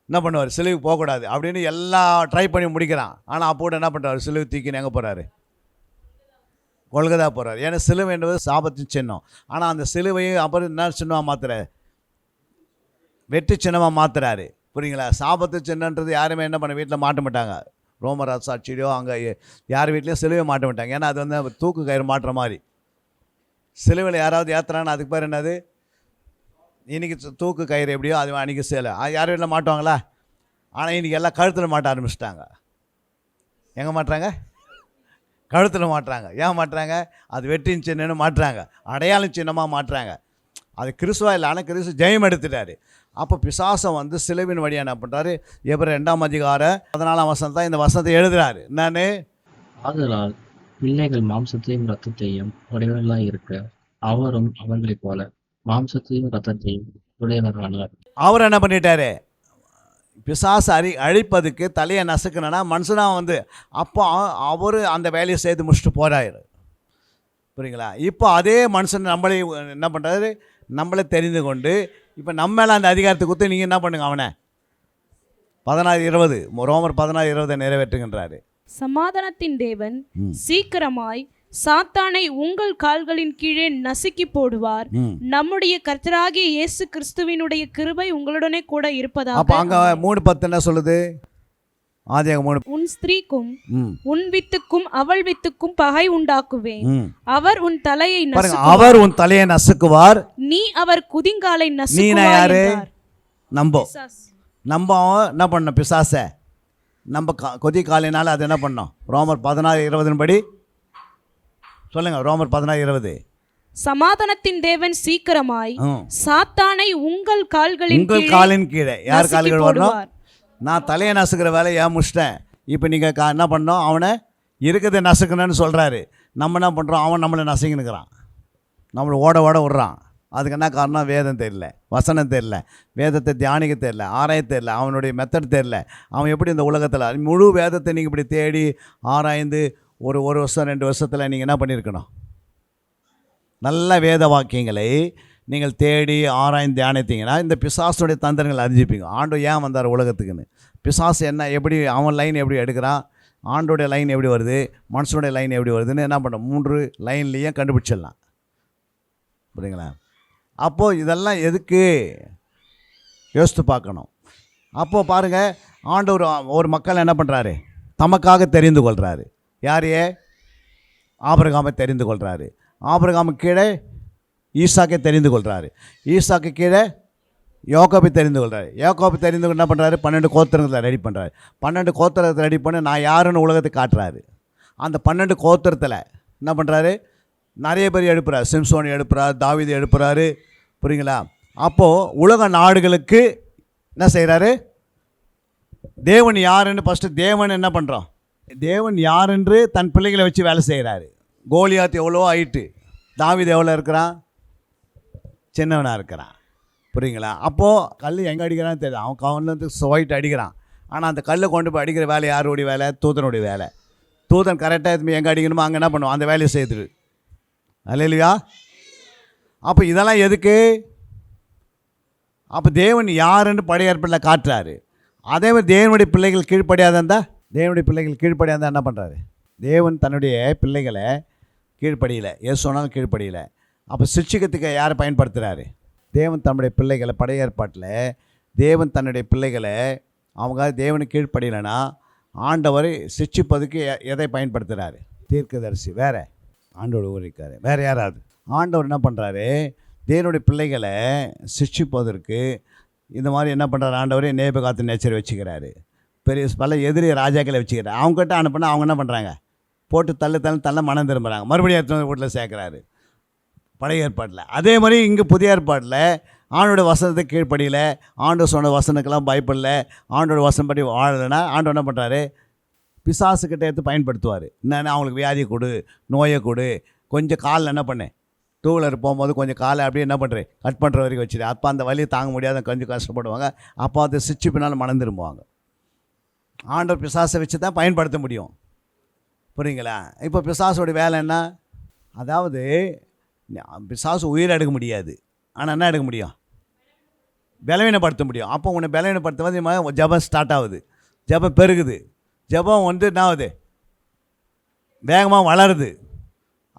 என்ன பண்ணுவார்? சிலுவைக்கு போகக்கூடாது அப்படின்னு எல்லாம் ட்ரை பண்ணி முடிக்கிறான். ஆனால் அப்போ என்ன பண்ணுறாரு? சிலுவை தூக்கின்னு எங்கே போகிறாரு? கொல்கத்தா போகிறார். ஏன்னா சிலுவை என்பது சாபத்தின் சின்னம். ஆனால் அந்த சிலுவையை அப்புறம் என்ன சின்னமாக மாற்றுறாரு? வெற்றி சின்னமாக மாற்றுறாரு. புரியுங்களா? சாபத்து சின்னன்றது யாருமே என்ன பண்ண வீட்டில் மாட்ட மாட்டாங்க. ரோமராஜ் சாட்சியோ அங்கே யார் வீட்லேயும் சிலுவை மாட்ட மாட்டாங்க. ஏன்னா அது வந்து தூக்கு கயிறு மாட்டுற மாதிரி. சிலுவையில் யாராவது ஏற்றுறாங்கன்னா அதுக்கு பேர் என்னது? இன்றைக்கி தூக்கு கயிறு எப்படியோ அது அன்றைக்கி சேலை யார் வீட்டில் மாட்டுவாங்களா? ஆனால் இன்றைக்கி எல்லாம் கழுத்தில் மாட்ட ஆரம்பிச்சிட்டாங்க. எங்கே மாட்டுறாங்க? கழுத்தில் மாட்டுறாங்க. ஏன் மாட்டுறாங்க? அது வெற்றின் சின்னன்னு மாட்டுறாங்க, அடையாளம் சின்னமாக மாட்டுறாங்க. அது கிறிஸ்துவா இல்லை, ஆனால் கிறிஸ்து ஜெயம் எடுத்துட்டார். அப்போ பிசாசம் வந்து சிலுவின் வழியாக என்ன பண்ணுறாரு? எபிரேயர் 2 அதிகாரம் 14 வசனம் தான் இந்த வசனத்தை எழுதுறாரு. என்னன்னு? ஆதலால் பிள்ளைகள் மாம்சத்தையும் இரத்தத்தையும் உடையவர்களாக இருக்க அவரும் அவர்களைப் போல மாம்சத்தையும் இரத்தத்தையும் உடையவரானார். அவர் என்ன பண்ணிட்டாரு? பிசாசு அழிப்பதுக்கு தலையை நசுக்கணுன்னா மனுஷனாக வந்து அப்போ அவர் அந்த வேலையை செய்து முடிச்சுட்டு போகிறாரு. புரியுங்களா? இப்போ அதே மனுஷன் நம்மளே என்ன பண்ணுறாரு? நம்மளே தெரிந்து கொண்டு இப்போ நம்ம மேலே அந்த அதிகாரத்தை கொடுத்து நீங்கள் என்ன பண்ணுங்க, அவனை 16:20 ரோமர் 16:20 நிறைவேற்றுகின்றாரு. சமாதானத்தின் தேவன் சீக்கிரமாய் சாத்தானை உங்கள் கால்களின் கீழே நசுக்கி போடுவார். நம்முடைய கர்த்தராகிய இயேசு கிறிஸ்துவினுடைய கிருபை உங்களுடனே கூட இருப்பதாக. அப்போ அங்கே 3:10 என்ன சொல்லுது? ஆதியாகமம் 3. உன் ஸ்திரீக்கும் உன் வித்துக்கும் அவள் வித்துக்கும் பகை உண்டாக்குவேன். அவர் உன் தலையை அவர் உன் தலையை நசுக்குவார், நீ அவர் குதிங்காலை நீ நசுக்குவாய் யாரு? என்றார். நம்ம என்ன பண்ணோம்? பிசாச நம்ம கொதி காலினால அது என்ன பண்ணோம்? ரோமர் 16:20 படி சொல்லுங்க. ரோமர் 16:20. சமாதானத்தின் தேவன் சீக்கிரமாய் சாத்தானை உங்கள் காலின் கீழே. யார் கால்கள் வரணும்? நான் தலையை நசுக்கிற வேலையை முடிச்சிட்டேன். இப்போ நீங்கள் என்ன பண்ணோம்? அவனை இருக்கிறத நசுக்கணும்னு சொல்கிறாரு. நம்ம என்ன பண்ணுறோம்? அவன் நம்மளை நசுக்கினுக்கிறான், நம்மளை ஓட விடுறான். அதுக்கு என்ன காரணம்? வேதம் தெரியல, வசனம் தெரியல, வேதத்தை தியானிக்க தெரியல, ஆராய தெரியல, அவனுடைய மெத்தட் தெரியல. அவன் எப்படி இந்த உலகத்தில் முழு வேதத்தை நீங்கள் இப்படி தேடி ஆராய்ந்து ஒரு வருஷம் 2 வருஷத்தில் நீங்கள் என்ன பண்ணியிருக்கணும்? நல்ல வேத வாக்கியங்களை நீங்கள் தேடி ஆராய்ந்து தியானித்தீங்கன்னா இந்த பிசாசுடைய தந்திரங்கள் அறிஞ்சிப்பீங்க. ஆண்டு ஏன் வந்தார் உலகத்துக்குன்னு, பிசாசு என்ன, எப்படி அவன் லைன் எப்படி எடுக்கிறான், ஆண்டோடைய லைன் எப்படி வருது, மனுஷனுடைய லைன் எப்படி வருதுன்னு என்ன பண்ண 3 லைன்லேயும் கண்டுபிடிச்சிடலாம். புரியுங்களா? அப்போது இதெல்லாம் எதுக்கு யோசித்து பார்க்கணும். அப்போது பாருங்கள், ஆண்டவர் ஒரு மக்கள் என்ன பண்ணுறாரு? தமக்காக தெரிந்து கொள்கிறாரு. யாரையே? ஆபிரகாமை தெரிந்து கொள்கிறாரு. ஆபிரகாமு கீழே ஈசாக்கை தெரிந்து கொள்கிறாரு. ஈசாக்கு கீழே யோகோபை தெரிந்து கொள்கிறாரு. யோகோபை தெரிந்து என்ன பண்ணுறாரு? 12 கோத்திரங்களை ரெடி பண்ணுறாரு. 12 கோத்திரத்தை ரெடி பண்ணி நான் யாருன்னு உலகத்தை காட்டுறாரு. அந்த 12 கோத்திரத்தில் என்ன பண்ணுறாரு? நிறைய பேர் எழுப்புறாரு. சிம்சோன் எழுப்புறாரு, தாவீது எழுப்புறாரு. புரியுங்களா? அப்போது உலக நாடுகளுக்கு என்ன செய்கிறாரு? தேவன் யாருன்னு ஃபஸ்ட்டு தேவன் என்ன பண்ணுறோம்? தேவன் யாரென்று தன் பிள்ளைகளை வச்சு வேலை செய்கிறாரு. கோலியாத் எவ்வளோ ஆயிட்டு, தாவீது எவ்வளோ இருக்கிறான்? சின்னவனாக இருக்கிறான். புரியுங்களா? அப்போது கல் எங்கே அடிக்கிறான்னு தெரியும். அவன் கவர்ந்து சுவைட்டு அடிக்கிறான். ஆனால் அந்த கல்லை கொண்டு போய் அடிக்கிற வேலை யாருடைய வேலை? தூதனுடைய வேலை. தூதன் கரெக்டாக எதுவுமே எங்கே அடிக்கணுமோ அங்கே என்ன பண்ணுவோம்? அந்த வேலையை செய்துரு. அல்லேலூயா. அப்போ இதெல்லாம் எதுக்கு? அப்போ தேவன் யாருன்னு படையேற்பில் காட்டுறாரு. அதே மாதிரி தேவனுடைய பிள்ளைகள் கீழ்ப்படியாதா? தேவனுடைய பிள்ளைகள் கீழ்ப்படியாதா என்ன பண்ணுறாரு? தேவன் தன்னுடைய பிள்ளைகளை கீழ்ப்படியலை, எது சொன்னாலும் கீழ்ப்படியலை. அப்போ சிட்சிக்கத்துக்கு யாரை பயன்படுத்துகிறாரு? தேவன் தன்னுடைய பிள்ளைகளை பழைய ஏற்பாட்டில் தேவன் தன்னுடைய பிள்ளைகளை அவங்க தேவனுக்கு கீழ்ப்படியலைன்னா ஆண்டவர் சிட்சிப்பதுக்கு எதை பயன்படுத்துகிறாரு? தீர்க்கதரிசி. வேறு ஆண்டவர் ஊரிக்காரு. வேறு யாராவது? ஆண்டவர் என்ன பண்ணுறாரு? தேவனுடைய பிள்ளைகளை சிட்சிப்பதற்கு இந்த மாதிரி என்ன பண்ணுறாரு? ஆண்டவரே நேபுகாத்து நேச்சர் வச்சுக்கிறாரு. பெரிய பல எதிரி ராஜாக்களை வச்சுக்கிறாரு. அவங்ககிட்ட அனுப்புனா அவங்க என்ன பண்ணுறாங்க? போட்டு தள்ள மனம் திரும்புகிறாங்க. மறுபடியும் எடுத்து வீட்டில் சேர்க்குறாரு பழைய ஏற்பாட்டில். அதே மாதிரி இங்கே புதிய ஏற்பாட்டில் ஆண்டோட வசனத்தை கீழ்ப்படியில், ஆண்டு சொன்ன வசனுக்கெல்லாம் பயப்படல, ஆண்டோட வசனம் படி வாழலைன்னா ஆண்டு என்ன பண்ணுறாரு? பிசாசுக்கிட்ட எடுத்து பயன்படுத்துவார். என்னென்னா அவங்களுக்கு வியாதி கொடு, நோயை கொடு, கொஞ்சம் காலில் என்ன பண்ணேன், 2 வீலர் போகும்போது கொஞ்சம் காலை அப்படியே என்ன பண்ணுறேன், கட் பண்ணுற வரைக்கும் வச்சுரு. அப்போ அந்த வலியை தாங்க முடியாத கொஞ்சம் கஷ்டப்படுவாங்க. அப்போ அதை சிச்சு பின்னால் மனம் திரும்புவாங்க. ஆண்டவர் பிசாசை வச்சு தான் பயன்படுத்த முடியும். புரியுங்களா? இப்போ பிசாசோட வேலை என்ன? அதாவது பிசாசு உயிரை எடுக்க முடியாது, ஆனால் என்ன எடுக்க முடியும்? பலவீனப்படுத்த முடியும். அப்போ உன்னை பலவீனப்படுத்துவது ஜபம் ஸ்டார்ட் ஆகுது, ஜபம் பெருகுது, ஜபம் என்ன ஆகுது? வேகமாக வளருது.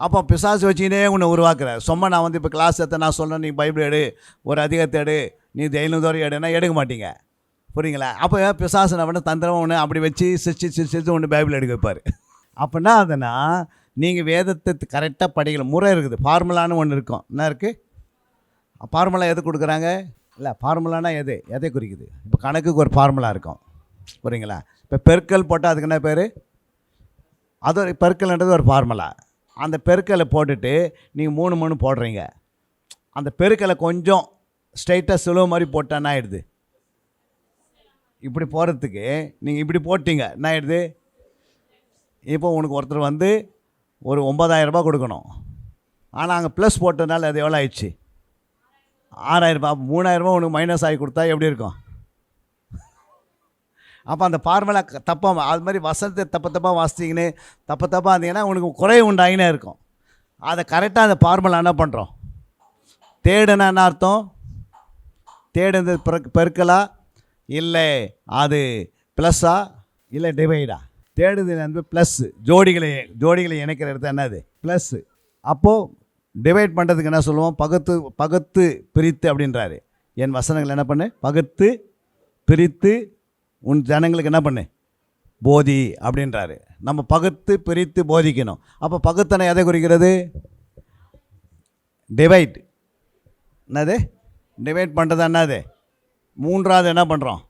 அப்போ பிசாசு வச்சுக்கினே உன்னை உருவாக்குற. சும்மா நான் இப்போ கிளாஸ் எடுத்த நான் சொல்கிறேன், நீ பைபிள் எடு, ஒரு அதிகத்தை எடு, நீ தைலம் எடுனா எடுக்க மாட்டீங்க. புரியுங்களா? அப்போ பிசாசு நான் தந்திரமாக ஒன்று அப்படி வச்சு சிரிச்சு ஒன்று பைபிள் எடுக்க வைப்பார். அப்படின்னா அதுனா நீங்கள் வேதத்தை கரெக்டாக படிக்கல. முறை இருக்குது, ஃபார்முலான்னு ஒன்று இருக்கும். என்ன இருக்குது? ஃபார்முலா எது கொடுக்குறாங்க? இல்லை, ஃபார்முலானா எதை குறிக்குது? இப்போ கணக்குக்கு ஒரு ஃபார்முலா இருக்கும். புரியுங்களா? இப்போ பெருக்கல் போட்டால் அதுக்கு என்ன பேர்? அது ஒரு பெருக்கல்ன்றது ஒரு ஃபார்முலா. அந்த பெருக்கலை போட்டுட்டு நீங்கள் 3 போடுறீங்க. அந்த பெருக்கலை கொஞ்சம் ஸ்ட்ரைட்டாக சுலோ மாதிரி போட்டால் என்ன ஆகிடுது? இப்படி போகிறதுக்கு நீங்கள் இப்படி போட்டிங்க, என்ன ஆகிடுது? இப்போ உனக்கு ஒருத்தர் ஒரு 9,000 ரூபாய் கொடுக்கணும். ஆனால் அங்கே ப்ளஸ் போட்டதுனால அது எவ்வளோ ஆயிடுச்சு? 6000. அப்போ 3000 உனக்கு மைனஸ் ஆகி கொடுத்தா எப்படி இருக்கும்? அப்போ அந்த ஃபார்முலா தப்பாக, அது மாதிரி வசனத்தை தப்பாக வாசிச்சிங்கன்னு தப்பாக இருந்தீங்கன்னா உனக்கு குறை உண்டாகினே இருக்கும். அதை கரெக்டாக அந்த ஃபார்முலா என்ன பண்ணுறோம்? தேடுனா என்ன அர்த்தம்? தேடுறது பெருக்கலா இல்லை அது ப்ளஸ்ஸா இல்லை டிவைடா? தேடுது வந்து ப்ளஸ்ஸு. ஜோடிகளை இணைக்கிற இடத்துல என்னது? ப்ளஸ்ஸு. அப்போது டிவைட் பண்ணுறதுக்கு என்ன சொல்லுவோம்? பகுத்து பிரித்து அப்படின்றாரு. என் வசனங்கள் என்ன பண்ணு? பகுத்து பிரித்து உன் ஜனங்களுக்கு என்ன பண்ணு? போதி அப்படின்றாரு. நம்ம பகுத்து பிரித்து போதிக்கணும். அப்போ பகுத்தனை எதை குறிக்கிறது? டிவைட். என்னது டிவைட் பண்ணுறது? என்னது? மூன்றாவது என்ன பண்ணுறோம்?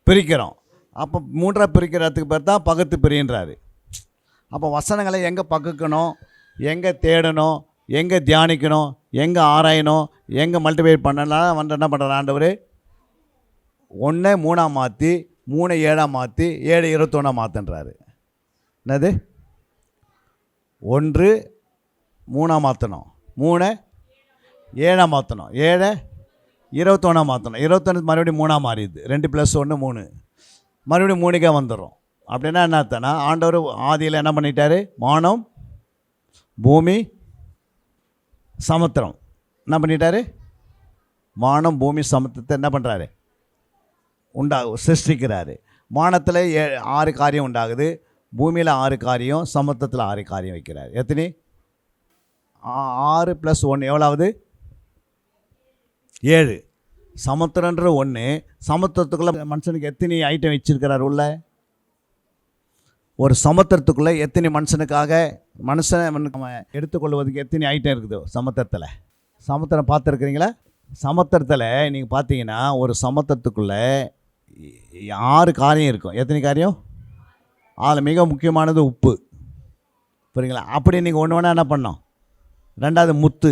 பிரிக்கிறோம். அப்போ மூன்றாவது பிரிக்கிறதுக்கு பேர் தான் பகுத்து பிரின்றாரு. அப்போ வசனங்களை எங்கே பகுக்கணும், எங்கே தேடணும், எங்கே தியானிக்கணும், எங்கே ஆராயணும், எங்கே மல்டிப்ளை பண்ணலாம் வந்து என்ன பண்ணுறாரு ஆண்டவர்? 1 3 மாற்றி 3 7 மாற்றி 7 21 மாற்றுன்றாரு. என்னது? 1 3 மாற்றணும், 3 7 மாற்றணும், 7 21 மாற்றணும், 21 மறுபடியும் 3 மாறிடுது. 2 + 1 3, மறுபடியும் 3க்கே வந்துடும். அப்படின்னா என்ன அர்த்தம்னா ஆண்டவர் ஆதியில் என்ன பண்ணிட்டாரு? வானம் பூமி சமுத்திரம் என்ன பண்ணிட்டாரு? வானம் பூமி சமுத்திரத்தை என்ன பண்ணுறாரு? சிருஷ்டிக்கிறாரு. வானத்தில் 6 காரியம் உண்டாகுது, பூமியில் 6 காரியம், சமுத்திரத்தில் 6 காரியம் வைக்கிறார். எத்தனை? 6 + 1 எவ்வளவு? 7. சமுத்திரன்ற 1. சமுத்திரத்துக்குள்ளே மனுஷனுக்கு எத்தனை ஐட்டம் வச்சிருக்கிறார் உள்ள? ஒரு சமுத்திரத்துக்குள்ளே எத்தனை மனுஷனை எடுத்துக்கொள்வதுக்கு எத்தனை ஐட்டம் இருக்குது சமுத்திரத்தில்? சமுத்திரம் பார்த்துருக்குறீங்களா? சமுத்திரத்தில் நீங்கள் பார்த்தீங்கன்னா ஒரு சமுத்திரத்துக்குள்ளே 6 காரியம் இருக்கும். எத்தனை காரியம்? அதில் மிக முக்கியமானது உப்பு. புரியுங்களா? அப்படி நீங்கள் ஒன்று என்ன பண்ணோம்? 2வது முத்து,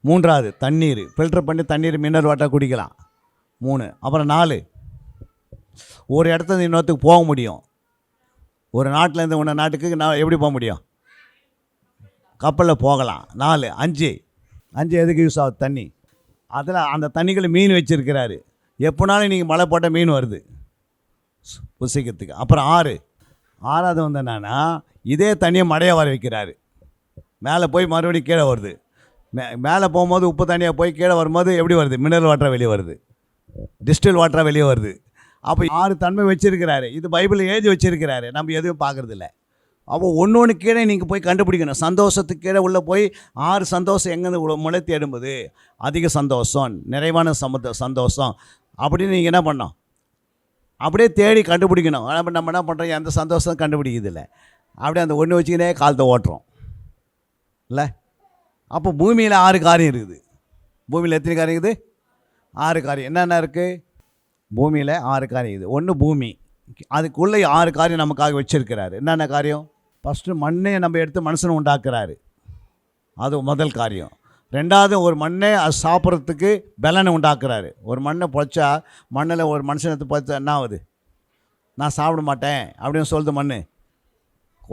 3வது தண்ணீர், ஃபில்டர் பண்ணி தண்ணீர் மினரல் வாட்டர் குடிக்கலாம். 3. அப்புறம் 4, ஒரு இடத்துல இன்னொருத்துக்கு போக முடியும். ஒரு நாட்டிலேருந்து இன்னொரு நாட்டுக்கு நான் எப்படி போக முடியும்? கப்பலில் போகலாம். 4. 5 எதுக்கு யூஸ் ஆகுது? தண்ணி. அதில் அந்த தண்ணிகளை மீன் வச்சுருக்கிறாரு. எப்போனாலும் நீங்கள் மழை போட்டால் மீன் வருது புசிக்கிறதுக்கு. அப்புறம் 6வது வந்து என்னன்னா இதே தண்ணியை மழையாக வர வைக்கிறாரு. மேலே போய் மறுபடியும் கீழே வருது. மேலே போகும்போது உப்பு தண்ணியாக போய் கீழே வரும்போது எப்படி வருது? மினரல் வாட்டராக வெளியே வருது, டிஸ்டில் வாட்டராக வெளியே வருது. அப்போ 6 தன்மை வச்சுருக்கிறாரு. இது பைபிள் எழுதி வச்சுருக்கிறாரு, நம்ம எதுவும் பார்க்குறதில்ல. அப்போ ஒன்று கீழே நீங்கள் போய் கண்டுபிடிக்கணும். சந்தோஷத்துக்கு கீழே உள்ளே போய் 6 சந்தோஷம் எங்கேருந்து முளைத்து எடும்புது? அதிக சந்தோஷம், நிறைவான சந்தோஷம் அப்படின்னு நீங்கள் என்ன பண்ணோம்? அப்படியே தேடி கண்டுபிடிக்கணும். நம்ம என்ன பண்ணுறோம்? எந்த சந்தோஷம் கண்டுபிடிக்கிறதில்ல. அப்படியே அந்த ஒன்று வச்சுக்கினே காலத்தை ஓட்டுறோம் இல்லை? அப்போ பூமியில் 6 காரியம் இருக்குது. பூமியில் எத்தனை காரியம் இருக்குது? 6 காரியம். என்னென்ன இருக்குது பூமியில்? 6 காரியம் இருக்குது. 1 பூமி, அதுக்குள்ளே 6 காரியம் நமக்காக வச்சுருக்கிறாரு. என்னென்ன காரியம்? ஃபஸ்ட்டு மண்ணை நம்ம எடுத்து மனுஷனை உண்டாக்குறாரு, அது முதல் காரியம். 2வது ஒரு மண்ணை அது சாப்பிட்றதுக்கு பலனை உண்டாக்குறாரு. ஒரு மண்ணை பொழைச்சா, மண்ணில் ஒரு மனுஷனை பொழைச்சா என்ன ஆகுது? நான் சாப்பிட மாட்டேன் அப்படின்னு சொல்லுது மண்.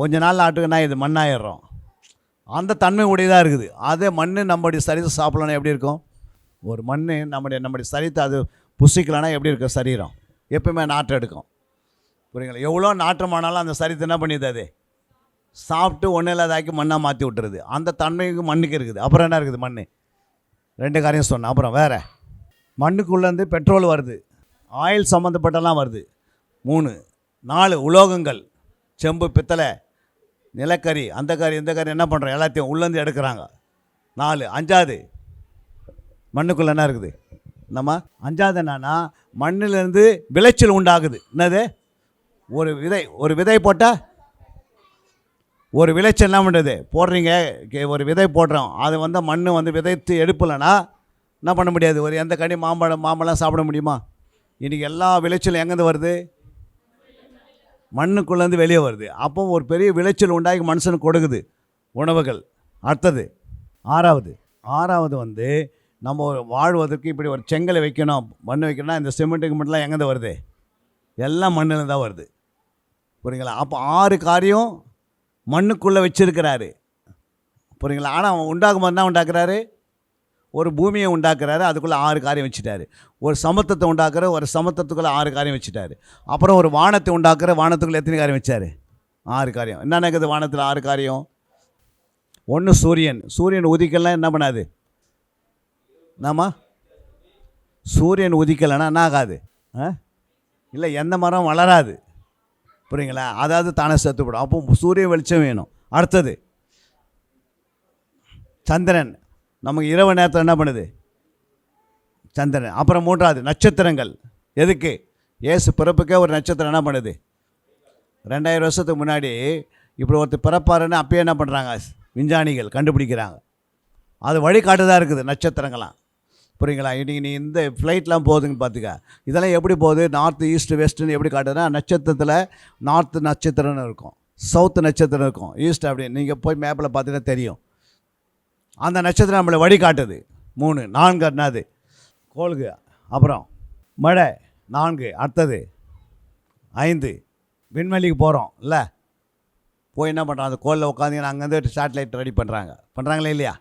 கொஞ்ச நாள் ஆட்டுக்குன்னா இது மண்ணாயிடுறோம். அந்த தன்மை உடையதாக இருக்குது. அதே மண் நம்முடைய சரீரத்தை சாப்பிட்லன்னா எப்படி இருக்கும்? ஒரு மண் நம்முடைய சரீரத்தை அது புசிக்கலன்னா எப்படி இருக்கும்? சரீரம் எப்பவுமே நாற்றம் எடுக்கும். புரியுங்களா? எவ்வளோ நாற்றமானாலும் அந்த சரீரத்தை என்ன பண்ணிடுது? அது சாப்பிட்டு ஒன்றும் இல்லாதாக்கி மண்ணாக மாற்றி விட்டுருது. அந்த தன்மைக்கு மண்ணுக்கு இருக்குது. அப்புறம் என்ன இருக்குது? மண். 2 காரியம் சொன்னேன். அப்புறம் வேறு மண்ணுக்குள்ளேருந்து பெட்ரோல் வருது, ஆயில் சம்மந்தப்பட்டெல்லாம் வருது. 3. 4 உலோகங்கள், செம்பு, பித்தளை, நிலக்கரி, அந்த கறி இந்த கறி என்ன பண்ணுறோம்? எல்லாத்தையும் உள்ளேருந்து எடுக்கிறாங்க. 4. 5வது மண்ணுக்குள்ளே என்ன இருக்குது? நம்ம 5வது என்னன்னா மண்ணிலேருந்து விளைச்சல் உண்டாகுது. என்னது? ஒரு விதை போட்டால் ஒரு விளைச்சல் என்ன பண்ணுறது? போடுறீங்க, ஒரு விதை போடுறோம், அது வந்து மண் வந்து விதைத்து எடுப்பலைன்னா என்ன பண்ண முடியாது? ஒரு எந்த கனி மாம்பழம் சாப்பிட முடியுமா? இன்றைக்கி எல்லா விளைச்சலும் எங்கேருந்து வருது? மண்ணுக்குள்ளேருந்து வெளியே வருது. அப்போ ஒரு பெரிய விளைச்சல் உண்டாகி மனுஷனுக்கு கொடுக்குது உணவுகள். அடுத்தது 6வது வந்து நம்ம வாழ்வதற்கு இப்படி ஒரு செங்கலை வைக்கணும், மண் வைக்கணும்னா இந்த சிமெண்ட்டுக்கு மட்டும்லாம் எங்கேருந்து வருது? எல்லாம் மண்ணில் தான் வருது. புரியுங்களா? அப்போ 6 காரியம் மண்ணுக்குள்ளே வச்சுருக்கிறாரு. புரியுங்களா? ஆனால் அவன் உண்டாக்கும் போது என்ன உண்டாக்குறாரு? ஒரு பூமியை உண்டாக்குறாரு, அதுக்குள்ளே 6 காரியம் வச்சுட்டாரு. ஒரு சமுத்திரத்தை உண்டாக்குற, ஒரு சமுத்திரத்துக்குள்ளே 6 காரியம் வச்சுட்டாரு. அப்புறம் ஒரு வானத்தை உண்டாக்குற, வானத்துக்குள்ளே எத்தனை காரியம் வச்சார்? 6 காரியம். என்னென்ன இருக்குது வானத்தில் 6 காரியம்? ஒன்று சூரியன். சூரியன் உதிக்கலாம் என்ன பண்ணாது? நாம சூரியன் உதிக்கலைன்னா என்ன ஆகாது? இல்லை, எந்த மரம் வளராது. புரியுங்களா? அதாவது தானே செத்துப்படும். அப்போ சூரிய வெளிச்சம் வேணும். அடுத்தது சந்திரன். நமக்கு இரவு நேரத்தில் என்ன பண்ணுது? சந்திரன். அப்புறம் மூன்றாவது நட்சத்திரங்கள். எதுக்கு? இயேசு பிறப்புக்கே ஒரு நட்சத்திரம் என்ன பண்ணுது? 2000 வருஷத்துக்கு முன்னாடி இப்படி ஒருத்தர் பிறப்பாருன்னு அப்பயே என்ன பண்ணுறாங்க? விஞ்ஞானிகள் கண்டுபிடிக்கிறாங்க. அது வழிகாட்டுதான் இருக்குது நட்சத்திரங்களாம். புரியுங்களா? இன்றைக்கி நீ இந்த ஃப்ளைட்லாம் போகுதுன்னு பார்த்துக்க. இதெல்லாம் எப்படி போகுது? நார்த்து ஈஸ்ட்டு வெஸ்ட்டுன்னு எப்படி காட்டுதுன்னா, நட்சத்திரத்தில் நார்த்து நட்சத்திரம்னு இருக்கும், சவுத்து நட்சத்திரம் இருக்கும், ஈஸ்ட் அப்படின்னு நீங்கள் போய் மேப்பில் பார்த்தீங்கன்னா தெரியும். அந்த நட்சத்திரம் நம்மளை வழிகாட்டுது. 3 4 என்னது? கோளுக்கு. அப்புறம் மழை 4. அடுத்தது 5 விண்வெளிக்கு போகிறோம் இல்லை? போய் என்ன பண்ணுறாங்க? அந்த கோளில் உட்காந்திங்கன்னா அங்கேருந்து சேட்டலைட் ரெடி பண்ணுறாங்களே இல்லையா?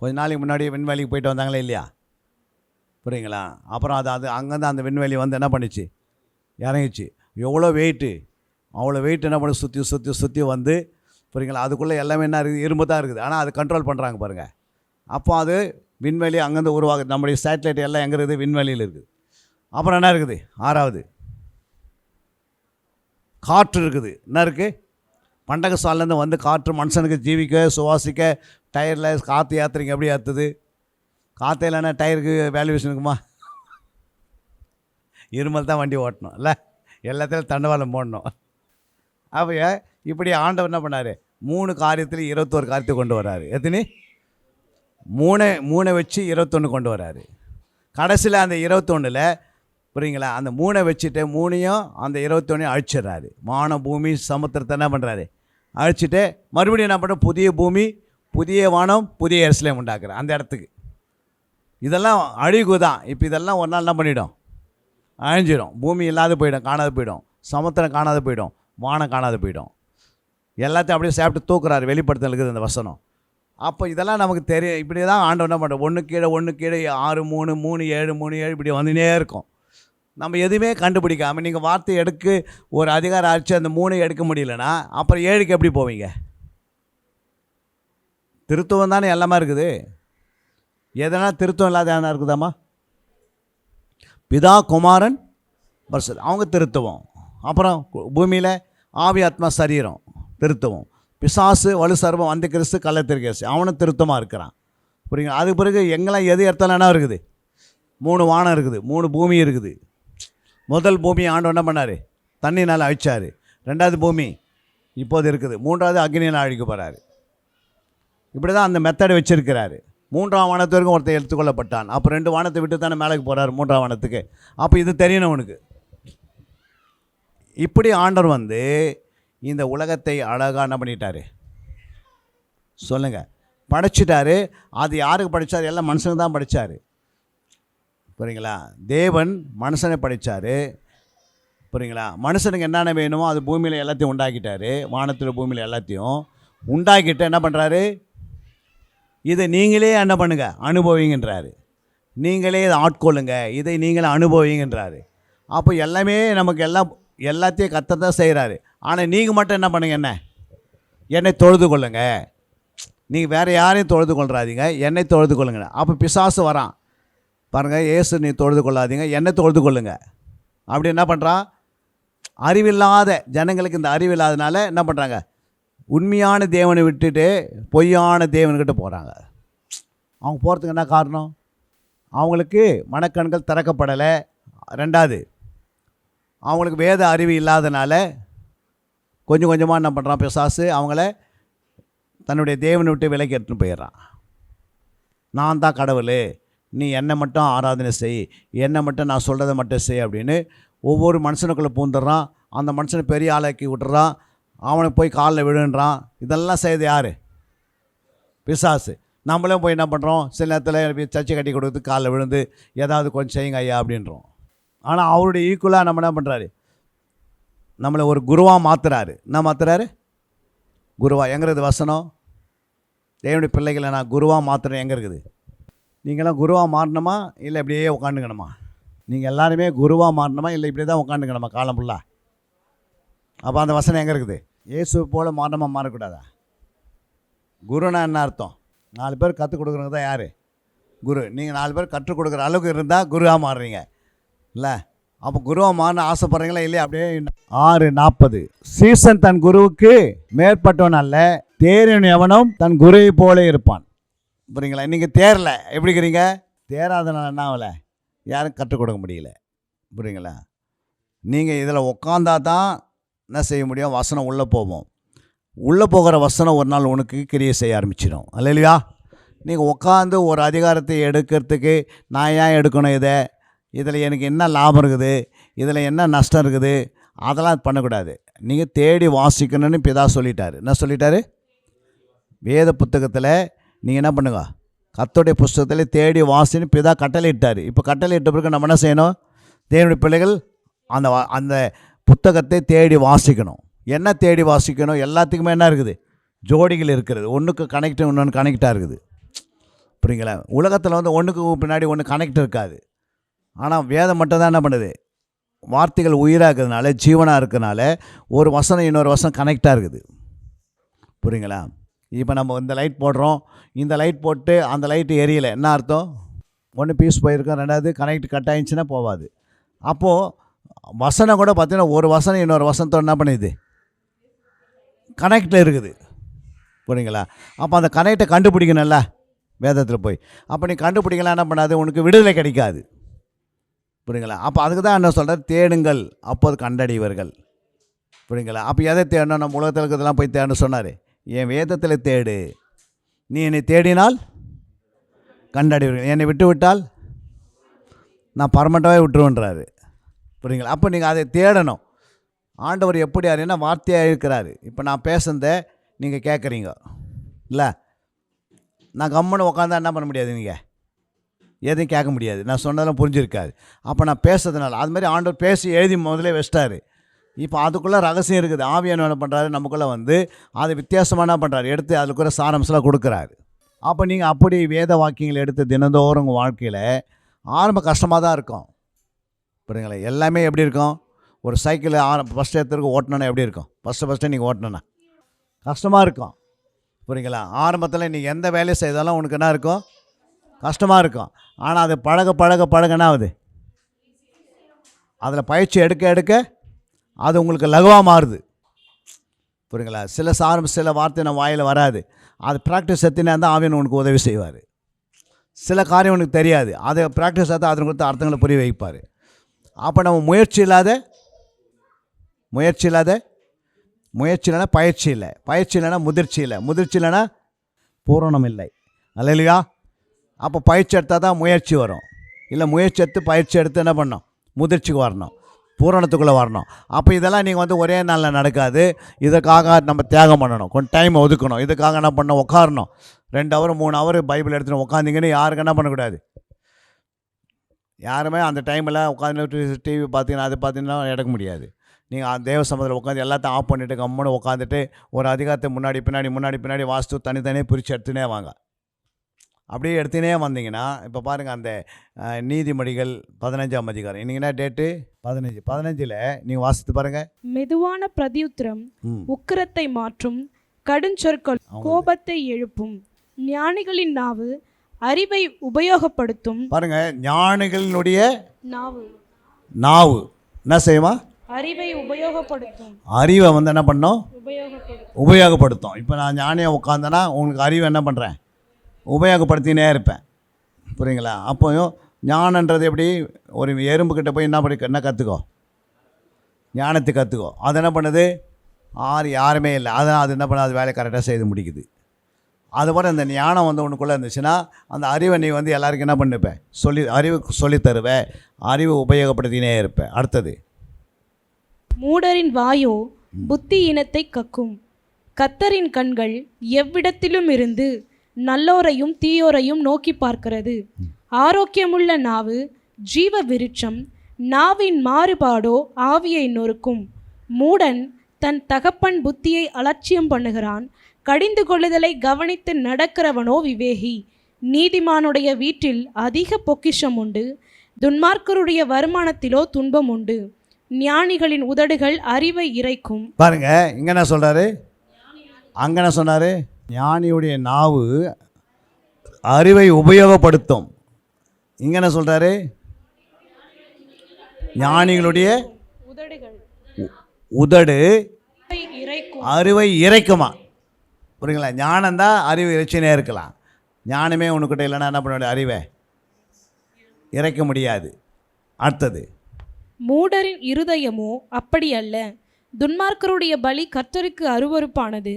கொஞ்ச நாளைக்கு முன்னாடி விண்வெளிக்கு போயிட்டு வந்தாங்களே இல்லையா? புரியுங்களா? அப்புறம் அது அங்கேருந்து அந்த விண்வெளி வந்து என்ன பண்ணிச்சு? இறங்கிச்சு. எவ்வளோ வெயிட்டு, அவ்வளோ வெயிட் என்ன பண்ணி சுற்றி வந்து, புரியுங்களா? அதுக்குள்ளே எல்லாமே என்ன இருக்குது? இரும்பு தான் இருக்குது. ஆனால் அது கண்ட்ரோல் பண்ணுறாங்க பாருங்கள். அப்போ அது விண்வெளி அங்கேருந்து உருவாகுது. நம்முடைய சேட்டலைட் எல்லாம் எங்கே இருக்குது? விண்வெளியில் இருக்குது. அப்புறம் என்ன இருக்குது? 6வது காற்று இருக்குது. என்ன இருக்குது? பண்டக சாலேருந்து வந்து காற்று மனுஷனுக்கு ஜீவிக்க சுவாசிக்க டயரில் காற்று ஏற்றுறீங்க. எப்படி ஏற்றுது? காற்று இல்லைன்னா டயருக்கு வேல்யூவேஷன் இருக்குமா? இருமல் தான் வண்டி ஓட்டணும் இல்லை? எல்லாத்துலையும் தண்டவாளம் போடணும். அப்போ இப்படி ஆண்டவர் என்ன பண்ணார்? 3 காரியத்தில் 21 காரியத்தை கொண்டு வர்றாரு. எத்தனை? 3 வச்சு 21 கொண்டு வர்றாரு. கடைசியில் அந்த 21ல் புரியுங்களா? அந்த 3 வச்சுட்டு 3ஐயும் அந்த 21ஐயும் அழிச்சிடுறாரு. வானம் பூமி சமுத்திரத்தை என்ன பண்ணுறாரு? அழிச்சிட்டு மறுபடியும் என்ன பண்ணுற? புதிய பூமி புதிய வானம் புதிய எருசலேம் உண்டாக்குறார் அந்த இடத்துக்கு. இதெல்லாம் அழிவு தான். இப்போ இதெல்லாம் ஒரு நாள் என்ன பண்ணிடும்? அழிஞ்சிடும். பூமி இல்லாத போயிடும், காணாது போயிடும். சமுத்திரம் காணாது போயிடும், வானம் காணாது போயிடும். எல்லாத்தையும் அப்படியே சாப்பிட்டு தூக்குறாரு. வெளிப்படுத்தல் இருக்குது அந்த வசனம். அப்போ இதெல்லாம் நமக்கு தெரியும். இப்படி தான் ஆண்டவர் என்ன பண்ணுறோம்? 1 கீழே 6 3 3 7 3 7 இப்படி வந்துனே இருக்கும். நம்ம எதுவுமே கண்டுபிடிக்காமல் நீங்கள் வார்த்தை எடுக்க ஒரு அதிகாரம் ஆச்சு, அந்த 3 எடுக்க முடியலன்னா அப்புறம் 7க்கு எப்படி போவீங்க? திருத்துவம் தானே எல்லாமே இருக்குது. எதனா திருத்துவம் இல்லாத எதனா இருக்குதாம்மா? பிதா குமாரன் பரிசுத்த அவங்க திருத்துவம். அப்புறம் பூமியில் ஆவி ஆத்மா சரீரம் திருத்துவம். பிசாசு வலு சர்வம் அந்த கிறிஸ்து கள்ளத்திற்கேசு அவனும் திருத்தமாக இருக்கிறான். புரியுங்க? அதுக்கு பிறகு எங்கெல்லாம் எது இடத்துல என்ன இருக்குது? 3 வானம் இருக்குது, 3 பூமி இருக்குது. முதல் பூமி ஆண்டவர் என்ன பண்ணார்? தண்ணினால் அழிச்சார். 2வது பூமி இப்போது இருக்குது. 3வது அக்னியில் அழிக்க போகிறாரு. இப்படி தான் அந்த மெத்தடை வச்சுருக்கிறாரு. 3ஆம் வானத்து வரைக்கும் ஒருத்தர் எடுத்துக்கொள்ளப்பட்டான். அப்போ 2 வானத்தை விட்டு தானே மேலேக்கு போகிறார் 3ஆம் வானத்துக்கு. அப்போ இது தெரியணும் உனக்கு. இப்படி ஆண்டவர் வந்து இந்த உலகத்தை அழகாக என்ன பண்ணிட்டார் சொல்லுங்கள்? படைச்சிட்டாரு. அது யாருக்கு படைச்சார்? எல்லாம் மனுஷனுக்கு தான் படைச்சார். புரியுங்களா? தேவன் மனுஷனை படைத்தார். புரியுங்களா? மனுஷனுக்கு என்னென்ன வேணுமோ அது பூமியில் எல்லாத்தையும் உண்டாக்கிட்டார். வானத்தில் பூமியில் எல்லாத்தையும் உண்டாக்கிட்டு என்ன பண்ணுறாரு? இதை நீங்களே என்ன பண்ணுங்க? அனுபவிங்கன்றாரு. நீங்களே இதை ஆட்கொள்ளுங்க, இதை நீங்களே அனுபவிங்கன்றாரு. அப்போ எல்லாமே நமக்கு எல்லாத்தையும் கத்தத்தான் செய்கிறாரு. ஆனால் நீங்கள் மட்டும் என்ன பண்ணுங்க? என்னை தொழுது கொள்ளுங்க. நீங்கள் வேறு யாரையும் தொழுது கொள்ளாதீங்க, என்னை தொழுது கொள்ளுங்க. அப்போ பிசாசு வரான் பாருங்கள். இயேசு நீ தொழுது கொள்ளாதீங்க, என்னை தொழுது கொள்ளுங்க. அப்படி என்ன பண்ணுறான்? அறிவில்லாத ஜனங்களுக்கு இந்த அறிவில்லாதனால என்ன பண்ணுறாங்க? உண்மையான தேவனை விட்டுட்டு பொய்யான தேவன்கிட்ட போகிறாங்க. அவங்க போகிறதுக்கு என்ன காரணம்? அவங்களுக்கு மனக்கண்கள் திறக்கப்படலை. 2வது அவங்களுக்கு வேத அறிவு இல்லாதனால கொஞ்சம் கொஞ்சமாக என்ன பண்ணுறான் பிசாசு? அவங்கள தன்னுடைய தேவனை விட்டு விலக்கி எடுத்துன்னு போயிடுறான். நான் தான் கடவுள், நீ என்னை மட்டும் ஆராதனை செய், என்னை மட்டும் நான் சொல்கிறத மட்டும் செய் அப்படின்னு ஒவ்வொரு மனுஷனுக்குள்ளே பூந்துடுறான். அந்த மனுஷனை பெரிய ஆளாக்கி விட்டுறான். அவனுக்கு போய் காலில் விழுன்றான். இதெல்லாம் செய்யுது யார்? பிசாசு. நம்மளும் போய் என்ன பண்ணுறோம்? சில நேரத்தில் சர்ச்சை கட்டி கொடுத்து காலில் விழுந்து ஏதாவது கொஞ்சம் செய்யுங்க ஐயா அப்படின்றோம். ஆனால் அவருடைய ஈக்குவலாக நம்ம என்ன பண்ணுறாரு? நம்மளை ஒரு குருவாக மாற்றுறாரு. என்ன மாற்றுறாரு? குருவா. எங்கிறது வசனம்? தேவனுடைய பிள்ளைகளை நான் குருவாக மாத்திரம் எங்கே இருக்குது? நீங்களாம் குருவாக மாறணுமா இல்லை இப்படியே உட்காந்துக்கணுமா? நீங்கள் எல்லாருமே குருவாக மாறணுமா இல்லை இப்படி தான் உட்காந்துக்கணுமா காலம் ஃபுல்லாக? அப்போ அந்த வசனம் எங்கே இருக்குது? இயேசு போல் மாறணுமா மாறக்கூடாதா? குருனா என்ன அர்த்தம்? 4 பேர் கற்றுக் கொடுக்குறவங்க தான் யார்? குரு. நீங்கள் 4 பேர் கற்றுக் கொடுக்குற அளவுக்கு இருந்தால் குருவாக மாறுறீங்க இல்லை? அப்போ குருவாக மாறின ஆசைப்படுறீங்களா இல்லையா? அப்படியே 6:40 சீசன் தன் குருவுக்கு மேற்பட்டவன் அல்ல, தேறின் எவனும் தன் குருவை போல இருப்பான். புரியுங்களா? நீங்கள் தேரல எப்படி இருக்கிறீங்க? தேராதனால என்ன ஆகலை? யாரும் கற்றுக் கொடுக்க முடியல. புரியுங்களா? நீங்கள் இதில் உட்காந்தா தான் என்ன செய்ய முடியும்? வசனம் உள்ளே போவோம். உள்ளே போகிற வசனம் ஒரு நாள் உனக்கு கிரியை செய்ய ஆரம்பிச்சிடும். அல்லையா? நீங்கள் உட்காந்து ஒரு அதிகாரத்தை எடுக்கிறதுக்கு நான் ஏன் எடுக்கணும், இதில் எனக்கு என்ன லாபம் இருக்குது, இதில் என்ன நஷ்டம் இருக்குது, அதெல்லாம் பண்ணக்கூடாது. நீங்கள் தேடி வாசிக்கணும்னு பிதா சொல்லிட்டார். என்ன சொல்லிட்டாரு? வேத புத்தகத்தில் நீங்கள் என்ன பண்ணுங்க, கர்த்தருடைய புஸ்தகத்தில் தேடி வாசின்னு பிதா கட்டளை இட்டார். இப்போ கட்டளை இட்ட பிறகு நம்ம என்ன செய்யணும்? தேவனுடைய பிள்ளைகள் அந்த புத்தகத்தை தேடி வாசிக்கணும். என்ன தேடி வாசிக்கணும்? எல்லாத்துக்குமே என்ன இருக்குது? ஜோடிகள் இருக்கிறது. ஒன்றுக்கு கனெக்ட், இன்னொன்று கனெக்டாக இருக்குது. புரியுங்களா? உலகத்தில் வந்து ஒன்றுக்கு பின்னாடி ஒன்று கனெக்ட் இருக்காது. ஆனால் வேதம் மட்டும் தான் என்ன பண்ணுது? வார்த்தைகள் உயிராக இருக்கிறதுனால, ஜீவனாக இருக்கிறதுனால ஒரு வசனம் இன்னொரு வசனம் கனெக்டாக இருக்குது. புரியுங்களா? இப்போ நம்ம இந்த லைட் போடுறோம், இந்த லைட் போட்டு அந்த லைட்டு எரியலை, என்ன அர்த்தம்? ஒன்று பீஸ் போயிருக்கோம், ரெண்டாவது கனெக்ட் கட் ஆகிடுச்சுன்னா போகாது. அப்போது வசனம் கூட பார்த்தீங்கன்னா ஒரு வசனம் இன்னொரு வசனத்தோடு என்ன பண்ணுது? கனெக்டில் இருக்குது. புரியுங்களா? அப்போ அந்த கனெக்டை கண்டுபிடிக்கணும்ல வேதத்தில் போய். அப்போ நீ கண்டுபிடிக்கலாம், என்ன பண்ணாது? உனக்கு விடுதலை கிடைக்காது. புரியுங்களா? அப்போ அதுக்கு தான் என்ன சொல்கிறார்? தேடுங்கள் அப்போது கண்டடைவர்கள். புரியுங்களா? அப்போ எதை தேடணும்? நம்ம உலகத்தில் இருக்கிறதெல்லாம் போய் தேடணும் சொன்னார். என் வேதத்தில் தேடு, நீ என்னை தேடினால் கண்டடைவர்கள், என்னை விட்டு விட்டால் நான் பர்மனெண்ட்டாகவே விட்டுருவேன்றாரு. புரியுங்களா? அப்போ நீங்கள் அதை தேடணும். ஆண்டவர் எப்படி அறினா வார்த்தையாக இருக்கிறாரு. இப்போ நான் பேசுனதை நீங்கள் கேட்குறீங்க இல்லை? நான் கம்முன்னு உட்காந்தா என்ன பண்ண முடியாது? நீங்கள் எதையும் கேட்க முடியாது. நான் சொன்னதெல்லாம் புரிஞ்சிருக்காது. அப்போ நான் பேசுறதுனால அதுமாதிரி ஆண்டவர் பேசி எழுதி முதலே வச்சிட்டாரு. இப்போ அதுக்குள்ளே ரகசியம் இருக்குது. ஆவியானவர் என்ன பண்ணுறாரு? நமக்குள்ளே வந்து அது வித்தியாசமாக என்ன பண்ணுறாரு? எடுத்து அதுக்குள்ளே சாரம்சலாம் கொடுக்குறாரு. அப்போ நீங்கள் அப்படி வேத வாக்கியங்கள் எடுத்து தினந்தோறும் உங்கள் வாழ்க்கையில் ஆரம்ப கஷ்டமாக தான் இருக்கும். புரியுங்களா? எல்லாமே எப்படி இருக்கும்? ஒரு சைக்கிள் ஃபஸ்ட்டு எடுத்துருக்கு ஓட்டணுன்னா எப்படி இருக்கும்? ஃபஸ்ட்டு நீங்கள் ஓட்டணுன்னா கஷ்டமாக இருக்கும். புரியுங்களா? ஆரம்பத்தில் நீங்கள் எந்த வேலையை செய்தாலும் உனக்கு என்ன இருக்கும்? கஷ்டமாக இருக்கும். ஆனால் அது பழக என்ன ஆகுது? அதில் பயிற்சி எடுக்க அது உங்களுக்கு லகுவாக மாறுது. புரியுங்களா? சில வார்த்தை நம்ம வாயில் வராது. அது ப்ராக்டிஸ் எத்தினா தான் ஆவியன் உனக்கு உதவி செய்வார். சில காரியம் உனக்கு தெரியாது, அதை ப்ராக்டிஸ் ஆகத்தான் அதனை கொடுத்து அர்த்தங்களை புரிய வைப்பார். அப்போ நம்ம முயற்சி இல்லைன்னா பயிற்சி இல்லை, பயிற்சி இல்லைன்னா முதிர்ச்சி இல்லைன்னா பூரணம் இல்லை. அல்லையா? அப்போ பயிற்சி எடுத்தால் தான் முயற்சி வரும். இல்லை முயற்சி எடுத்து பயிற்சி எடுத்து என்ன பண்ணணும்? முதிர்ச்சிக்கு வரணும், பூரணத்துக்குள்ளே வரணும். அப்போ இதெல்லாம் நீங்கள் வந்து ஒரே நாளில் நடக்காது. இதுக்காக நம்ம தியாகம் பண்ணணும், கொஞ்சம் டைம் ஒதுக்கணும். இதுக்காக என்ன பண்ணணும்? உட்காரணும். 2 ஹவர் 3 ஹவர் பைபிள் எடுத்துகிட்டு உட்காந்திங்கன்னு யாருக்கு என்ன பண்ணக்கூடாது? யாருமே அந்த டைமில் உட்காந்து டிவி பார்த்தீங்கன்னா அது பார்த்தீங்கன்னா எடுக்க முடியாது. நீங்கள் தேவ சமூகத்தில் உட்காந்து எல்லாத்தையும் ஆஃப் பண்ணிவிட்டு கம்முன்னு உட்காந்துட்டு ஒரு அதிகாரத்தை முன்னாடி பின்னாடி வாஸ்து தனித்தனியாக பிரித்து எடுத்துனே வாங்க. அப்படியே எடுத்துனே வந்தீங்கன்னா இப்போ பாருங்கள், அந்த நீதிமொழிகள் 15ஆம் அதிகாரம், இன்னைக்குன்னா டேட்டு 15 நீங்கள் வாசித்து பாருங்கள். மெதுவான பிரதியுத்திரம் உக்கிரத்தை மாற்றும், கடுஞ்சொற்கள் கோபத்தை எழுப்பும். ஞானிகளின் நாவு அறிவை உபயோகப்படுத்தும். பாருங்க, ஞானிகளினுடைய நாவு என்ன செய்யுமா? அறிவை உபயோகப்படுத்தும். அறிவை வந்து என்ன பண்ணோம்? உபயோகப்படுத்தும். இப்போ நான் ஞானியாக உட்காந்தேன்னா உங்களுக்கு அறிவை என்ன பண்ணுறேன்? உபயோகப்படுத்தினே இருப்பேன். புரியுங்களா? அப்போயும் ஞானன்றது எப்படி? ஒரு எறும்புக்கிட்ட போய் என்ன கற்றுக்கோ? ஞானத்தை கற்றுக்கோ. அது என்ன பண்ணுது? யாருமே இல்லை, அதனால் அது என்ன பண்ண? அது வேலையை கரெக்டாக செய்து முடிக்குது. அதுபோல் இந்த ஞானம் வந்து உனக்குள்ளே இருந்துச்சுன்னா அந்த அறிவை நீ வந்து எல்லாருக்கும் என்ன பண்ணிப்பேன்? அறிவு சொல்லித்தருவேன், அறிவு உபயோகப்படுத்தினே இருப்பேன். அடுத்தது, மூடரின் வாயோ புத்தி இனத்தை கக்கும். கர்த்தரின் கண்கள் எவ்விடத்திலும் இருந்து நல்லோரையும் தீயோரையும் நோக்கி பார்க்கிறது. ஆரோக்கியமுள்ள நாவு ஜீவ விருட்சம், நாவின் மாறுபாடோ ஆவியை நொறுக்கும். மூடன் தன் தகப்பன் புத்தியை அலட்சியம் பண்ணுகிறான், கடிந்து கொள்ளுதலை கவனித்து நடக்கிறவனோ விவேகி. நீதிமானுடைய வீட்டில் அதிக பொக்கிஷம் உண்டு, துன்மார்க்கருடைய வருமானத்திலோ துன்பம் உண்டு. ஞானிகளின் உதடுகள் அறிவை இறைக்கும். பாருங்க, இங்க என்ன சொல்றாரு, அங்க என்ன சொன்னாரு? ஞானியுடைய நாவு அறிவை உபயோகப்படுத்தும். இங்க என்ன சொல்றாரு? ஞானிகளுடைய உதடு அறிவை இறைக்குமா. புரியுங்களா? ஞானம்தான் அறிவு இறைச்சினே இருக்கலாம். ஞானமே உனக்கிட்ட இல்லைன்னா என்ன பண்ண, அறிவை இறைக்க முடியாது. அடுத்தது, மூடரின் இருதயமோ அப்படி அல்ல. துன்மார்க்கருடைய பலி கர்த்தருக்கு அருவருப்பானது,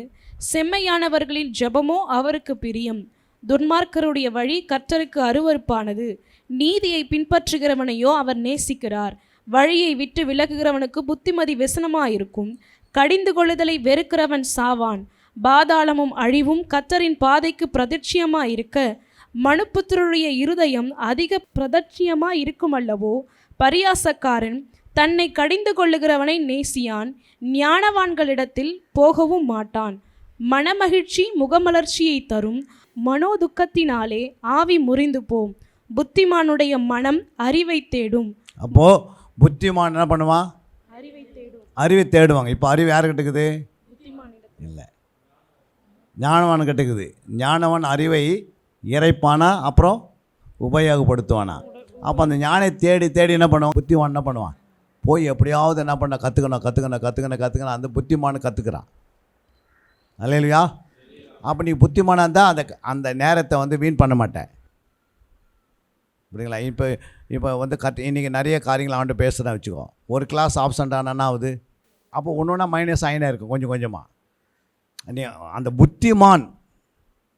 செம்மையானவர்களின் ஜெபமோ அவருக்கு பிரியம். துன்மார்க்கருடைய வழி கர்த்தருக்கு அருவருப்பானது, நீதியை பின்பற்றுகிறவனையோ அவர் நேசிக்கிறார். வழியை விட்டு விலகுகிறவனுக்கு புத்திமதி விசனமாயிருக்கும். கடிந்து கொள்ளுதலை வெறுக்கிறவன் சாவான். பாதாளமும் அழிவும் கர்த்தரின் பாதைக்கு பிரதிட்சியமாயிருக்க, மனுப்புத்திரருடைய இருதயம் அதிக பிரதிட்சியமாயிருக்கும் அல்லவோ. பரியாசக்காரன் தன்னை கடிந்து கொள்ளுகிறவனை நேசியான், ஞானவான்களிடத்தில் போகவும் மாட்டான். மனமகிழ்ச்சி முகமலர்ச்சியை தரும், மனோதுக்கத்தினாலே ஆவி முறிந்து போம். புத்திமானுடைய மனம் அறிவை தேடும். அப்போ புத்திமான் என்ன பண்ணுவான்? அறிவை தேடுவாங்க. இப்போ அறிவு யாருக்கிட்ட இருக்குது? இல்லை, ஞானவான் கிட்டக்குது. ஞானவான் அறிவை இறைப்பானா, அப்புறம் உபயோகப்படுத்துவானா. அப்போ அந்த ஞானை தேடி தேடி என்ன பண்ணுவான்? புத்திமான் என்ன பண்ணுவான்? போய் எப்படியாவது என்ன பண்ண கற்றுக்கணும். அந்த புத்திமானு கற்றுக்கிறான். அல்லேலூயா. அப்போ நீ புத்திமானாக இருந்தால் அந்த நேரத்தை வீண் பண்ண மாட்டேன். புரியுங்களா? இப்போ இன்றைக்கி நிறைய காரியங்கள் அவன்கிட்ட பேசுகிறேன் வச்சுக்கோ. ஒரு கிளாஸ் ஆப்சண்ட் ஆனால் ஆகுது, அப்போ ஒன்று மைனஸ் ஆகினே இருக்கும் கொஞ்சம் கொஞ்சமாக. நீ அந்த புத்திமான்,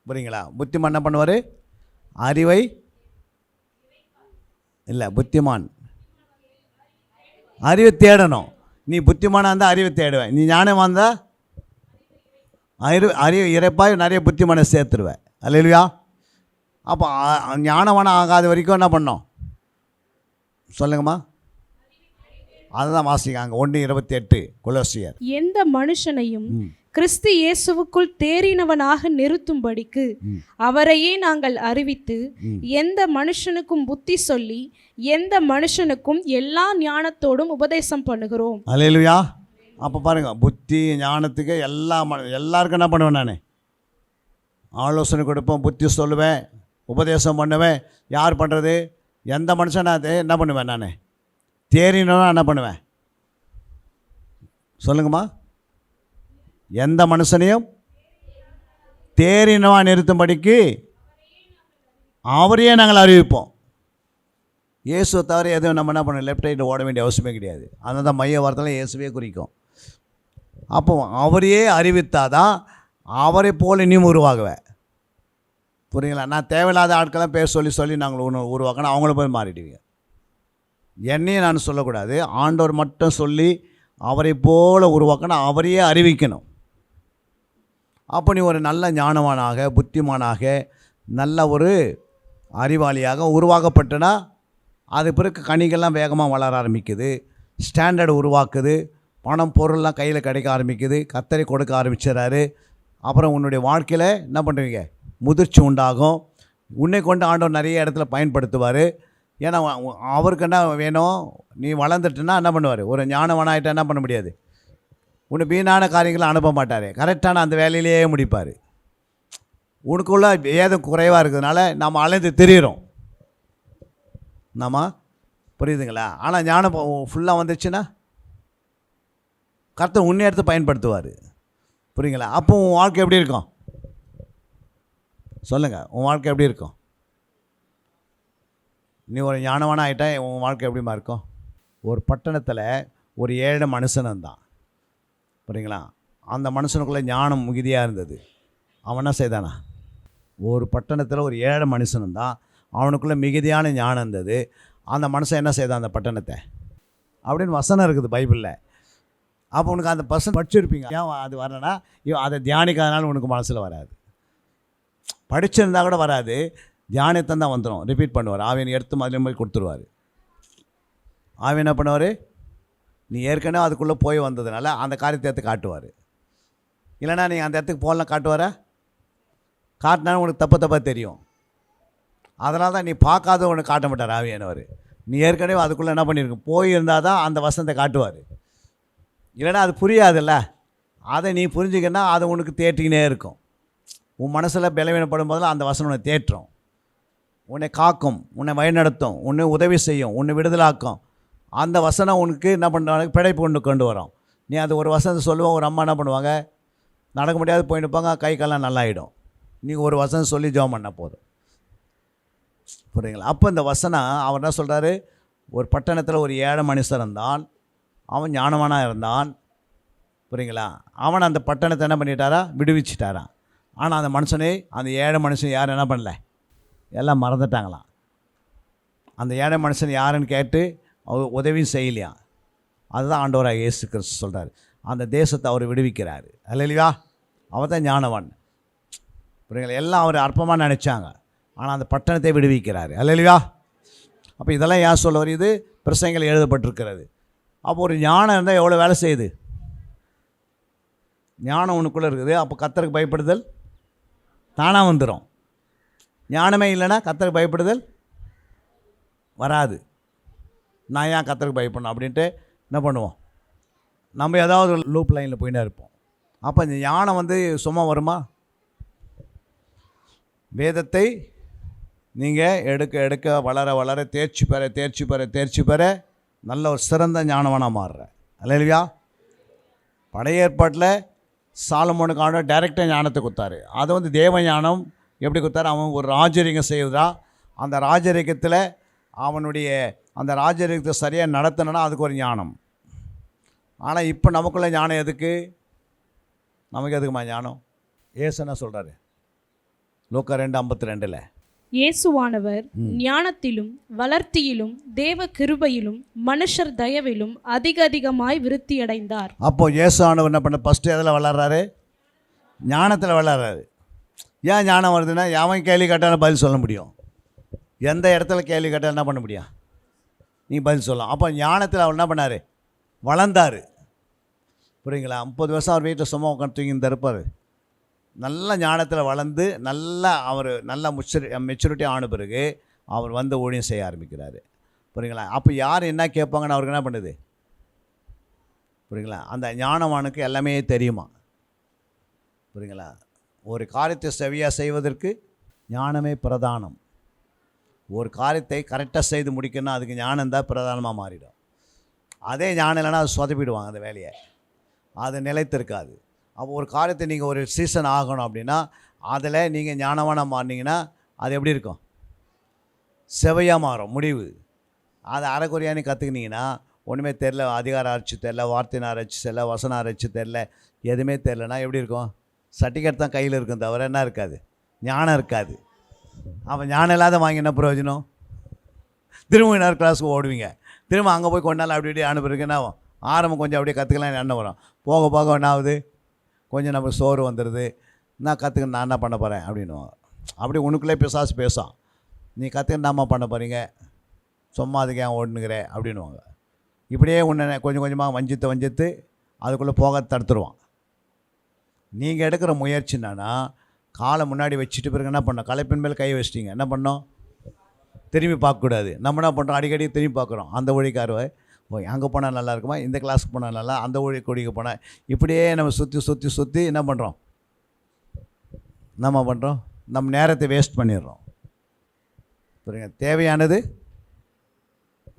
புரியுங்களா? புத்திமான் என்ன பண்ணுவார்? அறிவை இல்லை, புத்திமான் அறிவை தேடணும். நீ புத்திமானாக இருந்தால் அறிவை தேடுவேன். நீ ஞானமாக இருந்தால் அறிவு இறைப்பாய் நிறைய புத்திமானை சேர்த்துருவேன். அல்லேலூயா. அப்போ ஞானவானம் ஆகாத வரைக்கும் என்ன பண்ணோம் சொல்லுங்கம்மா? அதுதான் வாசிக்காங்க 1:28 கொலோசியர். எந்த மனுஷனையும் கிறிஸ்து இயேசுவுக்குள் தேறினவனாக நிறுத்தும்படிக்கு அவரையே நாங்கள் அறிவித்து, எந்த மனுஷனுக்கும் புத்தி சொல்லி, எந்த மனுஷனுக்கும் எல்லா ஞானத்தோடும் உபதேசம் பண்ணுகிறோம். அல்லேலூயா. அப்போ பாருங்க, புத்தி ஞானத்துக்கு எல்லாருக்கும் என்ன பண்ணுவேன்? நான் ஆலோசனை கொடுப்பேன், புத்தி சொல்லுவேன், உபதேசம் பண்ணுவேன். யார் பண்ணுறது? எந்த மனுஷன் அது என்ன பண்ணுவேன்? நான் தேறினா என்ன பண்ணுவேன் சொல்லுங்கம்மா? எந்த மனுஷனையும் தேறினவா நிறுத்தும்படிக்கு அவரையே நாங்கள் அறிவிப்போம். இயேசுவை தவிர எதுவும் நம்ம என்ன பண்ண லெஃப்ட் ரைட்டு ஓட வேண்டிய அவசியமே கிடையாது. அதனால தான் மைய வார்த்தையில் இயேசுவே குறிக்கும். அப்போ அவரையே அறிவித்தாதான் அவரை போல நீ உருவாகுவேன். புரியுங்களா? நான் தேவையில்லாத ஆட்கள்லாம் பேர் சொல்லி நாங்கள் உருவாக்கணும், அவங்கள போய் மாறிடுவீங்க. என்னையும் நான் சொல்லக்கூடாது, ஆண்டவர் மட்டும் சொல்லி அவரை போல உருவாக்கணும், அவரையே அறிவிக்கணும். அப்போ நீ ஒரு நல்ல ஞானவானாக, புத்திமானாக, நல்ல ஒரு அறிவாளியாக உருவாக்கப்பட்டனா, அது பிறகு கனிகள்லாம் வேகமாக வளர ஆரம்பிக்குது, ஸ்டாண்டர்டு உருவாக்குது, பணம் பொருள்லாம் கையில் கிடைக்க ஆரம்பிக்குது, கர்த்தரை கொடுக்க ஆரம்பிச்சிடறாரு. அப்புறம் உன்னுடைய வாழ்க்கையில் என்ன பண்ணுவீங்க? முதிர்ச்சி உண்டாகும். உன்னை கொண்டு ஆண்டவர் நிறைய இடத்துல பயன்படுத்துவார். ஏன்னா அவருக்கு என்ன வேணும்? நீ வளர்ந்துட்டுன்னா என்ன பண்ணுவார்? ஒரு ஞானவனாயிட்ட என்ன பண்ண முடியாது? உன்னை வீணான காரியங்களை அனுப்ப மாட்டார், கரெக்டான அந்த வேலையிலேயே முடிப்பார். உனக்குள்ள ஏதும் குறைவாக இருக்கிறதுனால நாம் அலைந்து திரியிறோம். புரியுதுங்களா? ஆனால் ஞானம் ஃபுல்லாக வந்துச்சுன்னா கர்த்தர் உன்னை எடுத்து பயன்படுத்துவார். புரியுங்களா? அப்போ உன் வாழ்க்கை எப்படி இருக்கும் சொல்லுங்கள்? உன் வாழ்க்கை எப்படி இருக்கும்? நீ ஒரு ஞானவான ஆகிட்டா உன் வாழ்க்கை எப்படிமா இருக்கும்? ஒரு பட்டணத்தில் ஒரு ஏழை மனுஷன் தான். புரியுங்களா? அந்த மனுஷனுக்குள்ளே ஞானம் மிகுதியாக இருந்தது. அவன் என்ன செய்தானா? ஒரு பட்டணத்தில் ஒரு ஏழை மனுஷன் தான், அவனுக்குள்ளே மிகுதியான ஞானம் இருந்தது. அந்த மனுஷன் என்ன செய்தான்? அந்த பட்டணத்தை அப்படின்னு வசனம் இருக்குது பைபிளில். அப்போ உனக்கு அந்த பர்சன் படிச்சிருப்பீங்க. ஏன் அது வரலன்னா, அதை தியானிக்காதனால உனக்கு மனசில் வராது. படிச்சிருந்தா கூட வராது, தியானத்தான் தான் வந்துடும். ரிப்பீட் பண்ணுவார். ஆவியனை எடுத்து மதிலும் போய் கொடுத்துருவார். ஆவியன் என்ன பண்ணுவார்? நீ ஏற்கனவே அதுக்குள்ளே போய் வந்ததுனால அந்த காரியத்தை எடுத்து காட்டுவார். இல்லைனா நீங்கள் அந்த இடத்துக்கு போகலாம் காட்டுவார, காட்டினாலும் உனக்கு தப்பாக தெரியும். அதனால தான் நீ பார்க்காத ஒன்று காட்ட மாட்டார் ஆவியானவர். நீ ஏற்கனவே அதுக்குள்ளே என்ன பண்ணியிருக்க போயிருந்தால் தான் அந்த வசனத்தை காட்டுவார். இல்லைனா அது புரியாதுல்ல. அதை நீ புரிஞ்சுக்கின்னா அது உனக்கு தேற்றிக்கினே இருக்கும். உன் மனசில் பலவீனப்படும் போதில் அந்த வசனம் உன்னை தேற்றும், உன்னை காக்கும், உன்னை வழிநடத்தும், உன்னை உதவி செய்யும், உன்னை விடுதலாக்கும். அந்த வசனம் உனக்கு என்ன பண்ணுவாங்க, பிழைப்பு கொண்டு வரும். நீ அது ஒரு வசனத்தை சொல்லுவோம். ஒரு அம்மா என்ன பண்ணுவாங்க, நடக்க முடியாது போயிட்டு இருப்பாங்க, கை காலெலாம் நல்லாயிடும். நீங்கள் ஒரு வசனம் சொல்லி ஜெபம் பண்ணால் போதும். புரியுங்களா? அப்போ இந்த வசனம் அவர் என்ன சொல்கிறாரு, ஒரு பட்டணத்தில் ஒரு ஏழை மனுஷன் இருந்தான். அவன் ஞானவானாக இருந்தான். புரியுங்களா? அவன் அந்த பட்டணத்தை என்ன பண்ணிட்டாரா, விடுவிச்சிட்டாரான். ஆனால் அந்த மனுஷனே, அந்த ஏழை மனுஷன் யாரும் என்ன பண்ணல, எல்லாம் மறந்துட்டாங்களாம். அந்த ஏழை மனுஷன் யாருன்னு கேட்டு அவர் உதவியும் செய்யலையா. அதுதான் ஆண்டவராக இயேசு கிறிஸ்து சொல்கிறார். அந்த தேசத்தை அவர் விடுவிக்கிறார். அல்லேலூயா. அவர் தான் ஞானவான். புரியுங்களா? எல்லாம் அவர் அற்பமாக நினச்சாங்க, ஆனால் அந்த பட்டணத்தை விடுவிக்கிறார். அல்லேலூயா. அப்போ இதெல்லாம் ஏன் சொல்ல வருது, பிரசங்கள் எழுதப்பட்டிருக்கிறது. அப்போ ஒரு ஞானம் இருந்தால் எவ்வளோ வேலை செய்யுது. ஞானம் உனக்குள்ளே இருக்குது. அப்போ கர்த்தருக்கு பயப்படுதல் தானாக வந்துடும். ஞானமே இல்லைன்னா கர்த்தருக்கு பயப்படுதல் வராது. நான் ஏன் கர்த்தருக்கு பயப்படணும் அப்படின்ட்டு என்ன பண்ணுவோம், நம்ம ஏதாவது ஒரு லூப் லைனில் போயிட்டே இருப்போம். அப்போ இந்த ஞானம் சும்மா வருமா? வேதத்தை நீங்கள் எடுக்க எடுக்க வளர வளர தேர்ச்சி பெற நல்ல ஒரு சிறந்த ஞானவனாக மாறுற. அல்லேலூயா. பழைய ஏற்பாட்டில் சாலமோனுக்கு ஆண்டவர் டைரெக்டாக ஞானத்தை கொடுத்தாரு. அது தேவ ஞானம் எப்படி கொடுத்தாரு, அவன் ஒரு ராஜரிகம் செய்வதா, அந்த ராஜரிகத்தில் அவனுடைய அந்த ராஜரிகத்தை சரியாக நடத்தணுன்னா அதுக்கு ஒரு ஞானம். ஆனால் இப்போ நமக்குள்ள ஞானம் எதுக்கு, நமக்கு எதுக்குமா ஞானம்? ஏசு என்ன சொல்கிறாரு, லூக்கா 2:52 இயேசுவானவர் ஞானத்திலும் வளர்த்தியிலும் தேவ கிருபையிலும் மனுஷர் தயவிலும் அதிகமாய் விருத்தியடைந்தார். அப்போ இயேசு ஆனவர் என்ன பண்ண, ஃபஸ்ட்டு எதில் வளர்றாரு, ஞானத்தில் வளர்றாரு. ஏன் ஞானம் வருதுன்னா, எவன் கேள்வி கேட்டாலும் பதில் சொல்ல முடியும். எந்த இடத்துல கேள்வி கேட்டாலும் என்ன பண்ண முடியும், நீ பதில் சொல்லலாம். அப்போ ஞானத்தில் அவர் என்ன பண்ணார், வளர்ந்தார். புரியுங்களா? 30 வருஷம் அவர் வீட்டில் சும்மா உட்காந்து தூங்கி இருப்பார். நல்ல ஞானத்தில் வளர்ந்து அவர் நல்ல மெச்சூரிட்டி ஆன பிறகு அவர் ஊழியம் செய்ய ஆரம்பிக்கிறார். புரியுங்களா? அப்போ யார் என்ன கேட்பாங்கன்னு அவருக்கு என்ன பண்ணுது, புரியுங்களா? அந்த ஞானவானுக்கு எல்லாமே தெரியுமா? புரியுங்களா? ஒரு காரியத்தை செவியாக செய்வதற்கு ஞானமே பிரதானம். ஒரு காரியத்தை கரெக்டாக செய்து முடிக்கணும்னா அதுக்கு ஞானம் தான் பிரதானமாக மாறிடும். அதே ஞானம் இல்லைன்னா அது சொதப்பிடுவாங்க, அந்த வேலையை, அது நிலைத்திருக்காது. அப்போ ஒரு காரியத்தை நீங்கள் ஒரு சீசன் ஆகணும் அப்படின்னா அதில் நீங்கள் ஞானவானாக மாறினீங்கன்னா அது எப்படி இருக்கும், செவையாக மாறும் முடிவு. அதை அரைக்குறையானு கற்றுக்கினீங்கன்னா ஒன்றுமே தெரில, அதிகாரம் அரைச்சி தெரில, வார்த்தையை அரைச்சி தெரில, வசனம் அரைச்சி தெரில, எதுவுமே தெரிலனா எப்படி இருக்கும், சர்டிஃபிகேட் தான் கையில் இருக்கும், தவிர என்ன இருக்காது, ஞானம் இருக்காது. அப்போ ஞானம் இல்லாத வாங்கி என்ன பிரயோஜனம்? திரும்ப இன்னொரு கிளாஸுக்கு ஓடுவீங்க, திரும்ப அங்கே போய் கொண்டாலும் அப்படி இப்படி அனுப்புறதுக்கு என்ன ஆகும், ஆரம்பம் கொஞ்சம் அப்படியே கற்றுக்கலாம் எண்ணம் வரும். போக போக என்ன ஆகுது, கொஞ்சம் நம்ம சோறு வந்துடுது, நான் கற்றுக்க நான் என்ன பண்ண போகிறேன் அப்படின்னுவாங்க. அப்படி உனக்குள்ளே பிசாசு பேசும், நீ கற்றுக்கிட்டாமா பண்ண போகிறீங்க, சும்மா அதுக்கு ஏன் ஓடுனுங்கிற அப்படின்வாங்க. இப்படியே உன்னை கொஞ்சம் கொஞ்சமாக வஞ்சித்து அதுக்குள்ளே போக தடுத்துருவான். நீங்கள் எடுக்கிற முயற்சி என்னன்னா, காலை முன்னாடி வச்சுட்டு பிறகு என்ன பண்ணோம், களைப்பின் மேல் கை வச்சிட்டிங்க, என்ன பண்ணோம், திரும்பி பார்க்கக்கூடாது. நம்ம என்ன பண்ணுறோம், அடிக்கடி திரும்பி பார்க்குறோம். அந்த வழிக்காரவை அங்கே போனால் நல்லா இருக்குமா, இந்த கிளாஸுக்கு போனால் நல்லா, அந்த வழி கொடிக்கு போனால், இப்படியே நம்ம சுற்றி என்ன பண்ணுறோம், நம்ம நேரத்தை வேஸ்ட் பண்ணிடுறோம். புரியுங்க? தேவையானது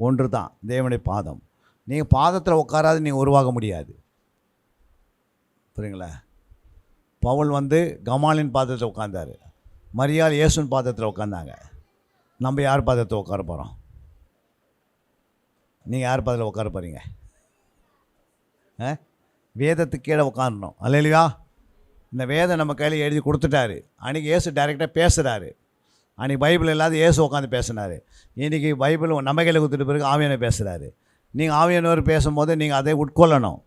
ஒன்று தான், தேவனுடைய பாதம். நீங்கள் பாதத்தில் உட்காராது நீங்கள் உருவாக முடியாது. புரியுங்களா? பவுல் கமாலின் பாதத்தில் உட்கார்ந்தார், மரியாள் இயேசுவின் பாதத்தில் உட்காந்தாங்க. நம்ம யார் பாதத்தில் உட்கார போகிறோம்? நீங்கள் யார் பாதத்தில் உட்கார போகிறீங்க? வேதத்துக்கு கீழே உட்காரணும். அல்லேலூயா. இந்த வேதம் நம்ம கையில் எழுதி கொடுத்துட்டாரு. அன்றைக்கி இயேசு டைரெக்டாக பேசுகிறாரு. அன்றைக்கி பைபிள் இல்லாத இயேசு உட்காந்து பேசினார். இன்றைக்கி பைபிள் நம்ம கையில் கொடுத்துட்டு பிறகு ஆவியானவர் பேசுகிறாரு. நீங்கள் ஆவியானவர் பேசும்போது நீங்கள் அதை உட்கொள்ளணும்,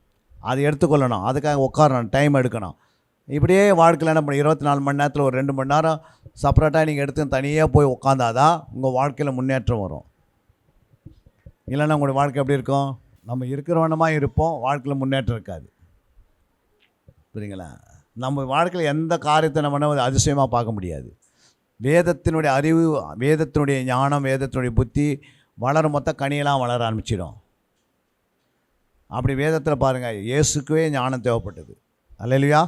அதை எடுத்துக்கொள்ளணும், அதுக்காக உட்காரணும், டைம் எடுக்கணும். இப்படியே வாழ்க்கையில் என்ன பண்ண, 24 மணி நேரத்தில் ஒரு 2 மணி நேரம் செப்பரேட்டாக நீங்கள் எடுத்து தனியாக போய் உட்காந்தாதான் உங்கள் வாழ்க்கையில் முன்னேற்றம் வரும். இல்லைன்னா உங்களுடைய வாழ்க்கை எப்படி இருக்கும், நம்ம இருக்கிறவனமாக இருப்போம், வாழ்க்கையில் முன்னேற்றம் இருக்காது. புரியுங்களா? நம்ம வாழ்க்கையில் எந்த காரியத்தை நம்ம அதிசயமாக பார்க்க முடியாது. வேதத்தினுடைய அறிவு, வேதத்தினுடைய ஞானம், வேதத்தினுடைய புத்தி வளரும் மொத்த கனியெல்லாம் வளர ஆரம்பிச்சிடும். அப்படி வேதத்தில் பாருங்கள், இயேசுக்குவே ஞானம் தேவைப்பட்டது. அல்லேலூயா.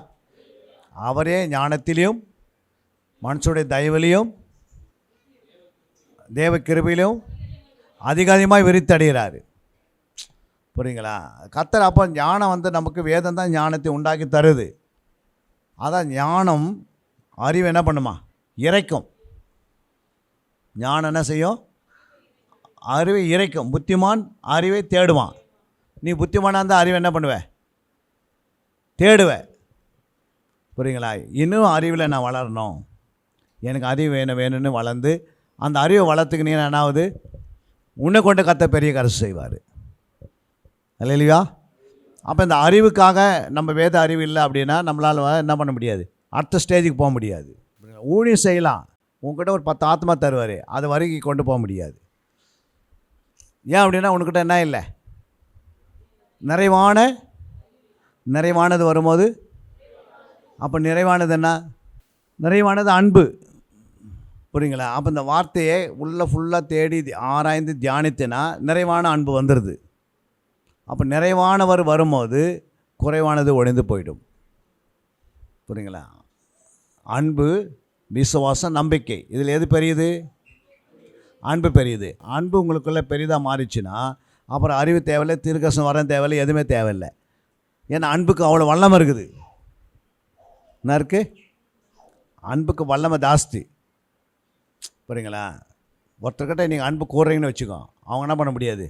அவரே ஞானத்திலையும் மனுஷனுடைய தயவிலையும் தேவ கிருபையிலும் அதிகமாக விரித்தடைகிறாரு. புரியுங்களா? கர்த்தர் அப்போ ஞானம் நமக்கு வேதம் தான் ஞானத்தை உண்டாக்கி தருது. அதான் ஞானம் அறிவு என்ன பண்ணுமா? இறைக்கும். ஞானம் என்ன செய்யும்? அறிவை இறைக்கும். புத்திமான் அறிவை தேடுவான். நீ புத்திமானாக இருந்தால் அறிவை என்ன பண்ணுவ? தேடுவ. புரியுங்களா? இன்னும் அறிவில் நான் வளரணும், எனக்கு அறிவு வேணும்னு வளர்ந்து அந்த அறிவை வளர்த்துக்கு நீ என்ன ஆகுது? உன்னை கொண்டு கத்த பெரிய கருத்து செய்வார். அல்லேலூயா. அப்போ இந்த அறிவுக்காக நம்ம வேத அறிவு இல்லை அப்படின்னா நம்மளால் என்ன பண்ண முடியாது? அடுத்த ஸ்டேஜுக்கு போக முடியாது. ஊழியம் செய்யலாம், உங்ககிட்ட ஒரு 10 ஆத்மா தருவார், அது வரைக்கும் கொண்டு போக முடியாது. ஏன் அப்படின்னா உனக்கிட்ட என்ன இல்லை? நிறைவானது வரும்போது, அப்போ நிறைவானது என்ன? நிறைவானது அன்பு. புரியுங்களா? அப்போ இந்த வார்த்தையை ஃபுல்லாக தேடி ஆராய்ந்து தியானித்தினா நிறைவான அன்பு வந்துடுது. அப்போ நிறைவானவர் வரும்போது குறைவானது ஒழிந்து போயிடும். புரியுங்களா? அன்பு, விசுவாசம், நம்பிக்கை, இதில் எது பெரியது? அன்பு பெரியது. அன்பு உங்களுக்குள்ளே பெரிதாக மாறிச்சுன்னா அப்புறம் அறிவு தேவையில்லை, தீர்க்கதரிசனம் வரம் தேவையில்லை, எதுவுமே தேவையில்லை. ஏன்னா அன்புக்கு அவ்வளோ வல்லமை இருக்குது. என்ன இருக்குது? அன்புக்கு வல்லமை ஜாஸ்தி. புரியுங்களா? ஒருத்தர்கிட்ட நீங்கள் அன்பு கூறுறீங்கன்னு வச்சுக்கோ, அவங்க என்ன பண்ண முடியாது?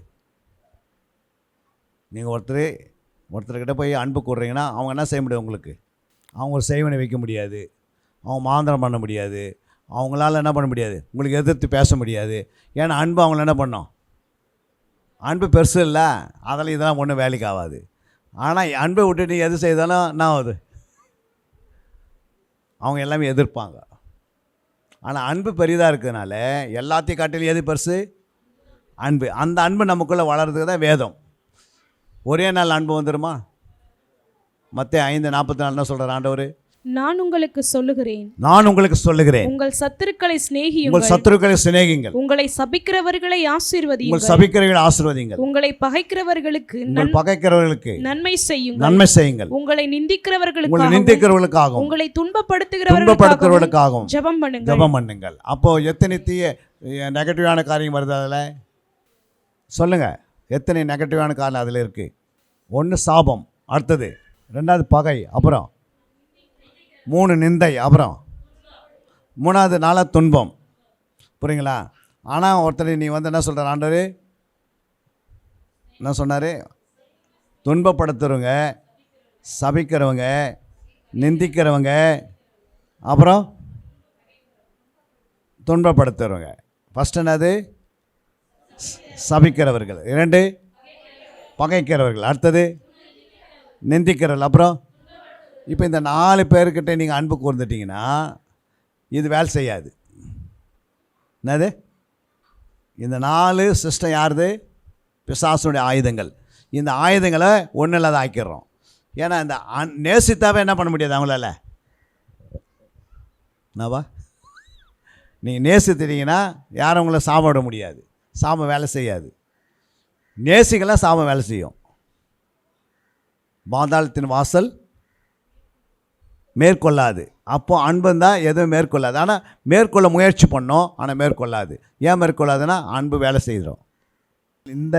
நீங்கள் ஒருத்தர்கிட்ட போய் அன்பு கூறுறீங்கன்னா அவங்க என்ன செய்ய முடியும்? உங்களுக்கு அவங்க ஒரு செய்வனை வைக்க முடியாது, அவங்க மாந்திரம் பண்ண முடியாது, அவங்களால என்ன பண்ண முடியாது? உங்களுக்கு எதிர்த்து பேச முடியாது. ஏன்னா அன்பு அவங்கள என்ன பண்ணோம்? அன்பு பெருசு இல்லை, அதில் இதெல்லாம் ஒன்றும் வேலைக்கு ஆகாது. ஆனால் அன்பை விட்டுட்டு எது செய்தாலும் என்ன ஆகுது? அவங்க எல்லாமே எதிர்ப்பாங்க. ஆனால் அன்பு பெரிதாக இருக்கிறதுனால எல்லாத்தையும் காட்டிலும் எது பெருசு? அன்பு. அந்த அன்பு நமக்குள்ளே வளர்றதுக்கு தான் வேதம். ஒரே நாள் அன்பு வந்துடுமா? மத்தேயு 5:44 என்ன சொல்கிறார் ஆண்டவர்? நான் உங்களுக்கு சொல்லுகிறேன், உங்கள் சத்துருக்களை சிநேகியுங்கள், உங்களை சபிக்கிறவர்களை ஆசீர்வதியுங்கள், உங்களை பகைக்கிறவர்களுக்கு நன்மை செய்யுங்கள், உங்களை நிந்திக்கிறவர்களுக்காகவும் உங்களை துன்பப்படுத்துகிறவர்களுக்காகவும் ஜெபம் பண்ணுங்கள். அப்போ எத்தனை நெகட்டிவான காரியம் வருது அதில்? சொல்லுங்கள், எத்தனை நெகட்டிவான காரியம் அதில் இருக்குது? ஒன்று சாபம், அடுத்தது 2வது பகை, அப்புறம் 3 நிந்தை, அப்புறம் 3வது 4 துன்பம். புரியுங்களா? ஆனால் ஒருத்தர் நீ என்ன சொல்கிறார் ஆண்டவர்? என்ன சொன்னார்? துன்பப்படுத்துகிறவங்க, சபிக்கிறவங்க, நிந்திக்கிறவங்க, அப்புறம் துன்பப்படுத்துகிறவங்க. ஃபஸ்ட் என்னது? சபிக்கிறவர்கள். 2 பகைக்கிறவர்கள், அடுத்தது நிந்திக்கிறவர்கள், அப்புறம் இப்போ இந்த 4 பேர்கிட்ட நீங்கள் அன்பு கூர்ந்துட்டிங்கன்னா இது வேலை செய்யாது. என்னது? இந்த 4 சிஸ்டம் யாருது? பிசாசுடைய ஆயுதங்கள். இந்த ஆயுதங்களை ஒன்றும் இல்லாத ஆக்கிடுறோம். ஏன்னா இந்த நேசித்தாவே என்ன பண்ண முடியாது அவங்களால? என்னவா? நீங்கள் நேசித்திட்டீங்கன்னா யாரும் உங்களை சாப்பிட முடியாது, சாபம் வேலை செய்யாது. நேசிக்கலாம், சாபம் வேலை செய்யும். பாதாளத்தின் வாசல் மேற்கொள்ளாது. அப்போ அன்பு தான் எதுவும் மேற்கொள்ளாது. ஆனால் மேற்கொள்ள முயற்சி பண்ணோம், ஆனால் மேற்கொள்ளாது. ஏன் மேற்கொள்ளாதுன்னா அன்பு வேலை செய்கிறோம். இந்த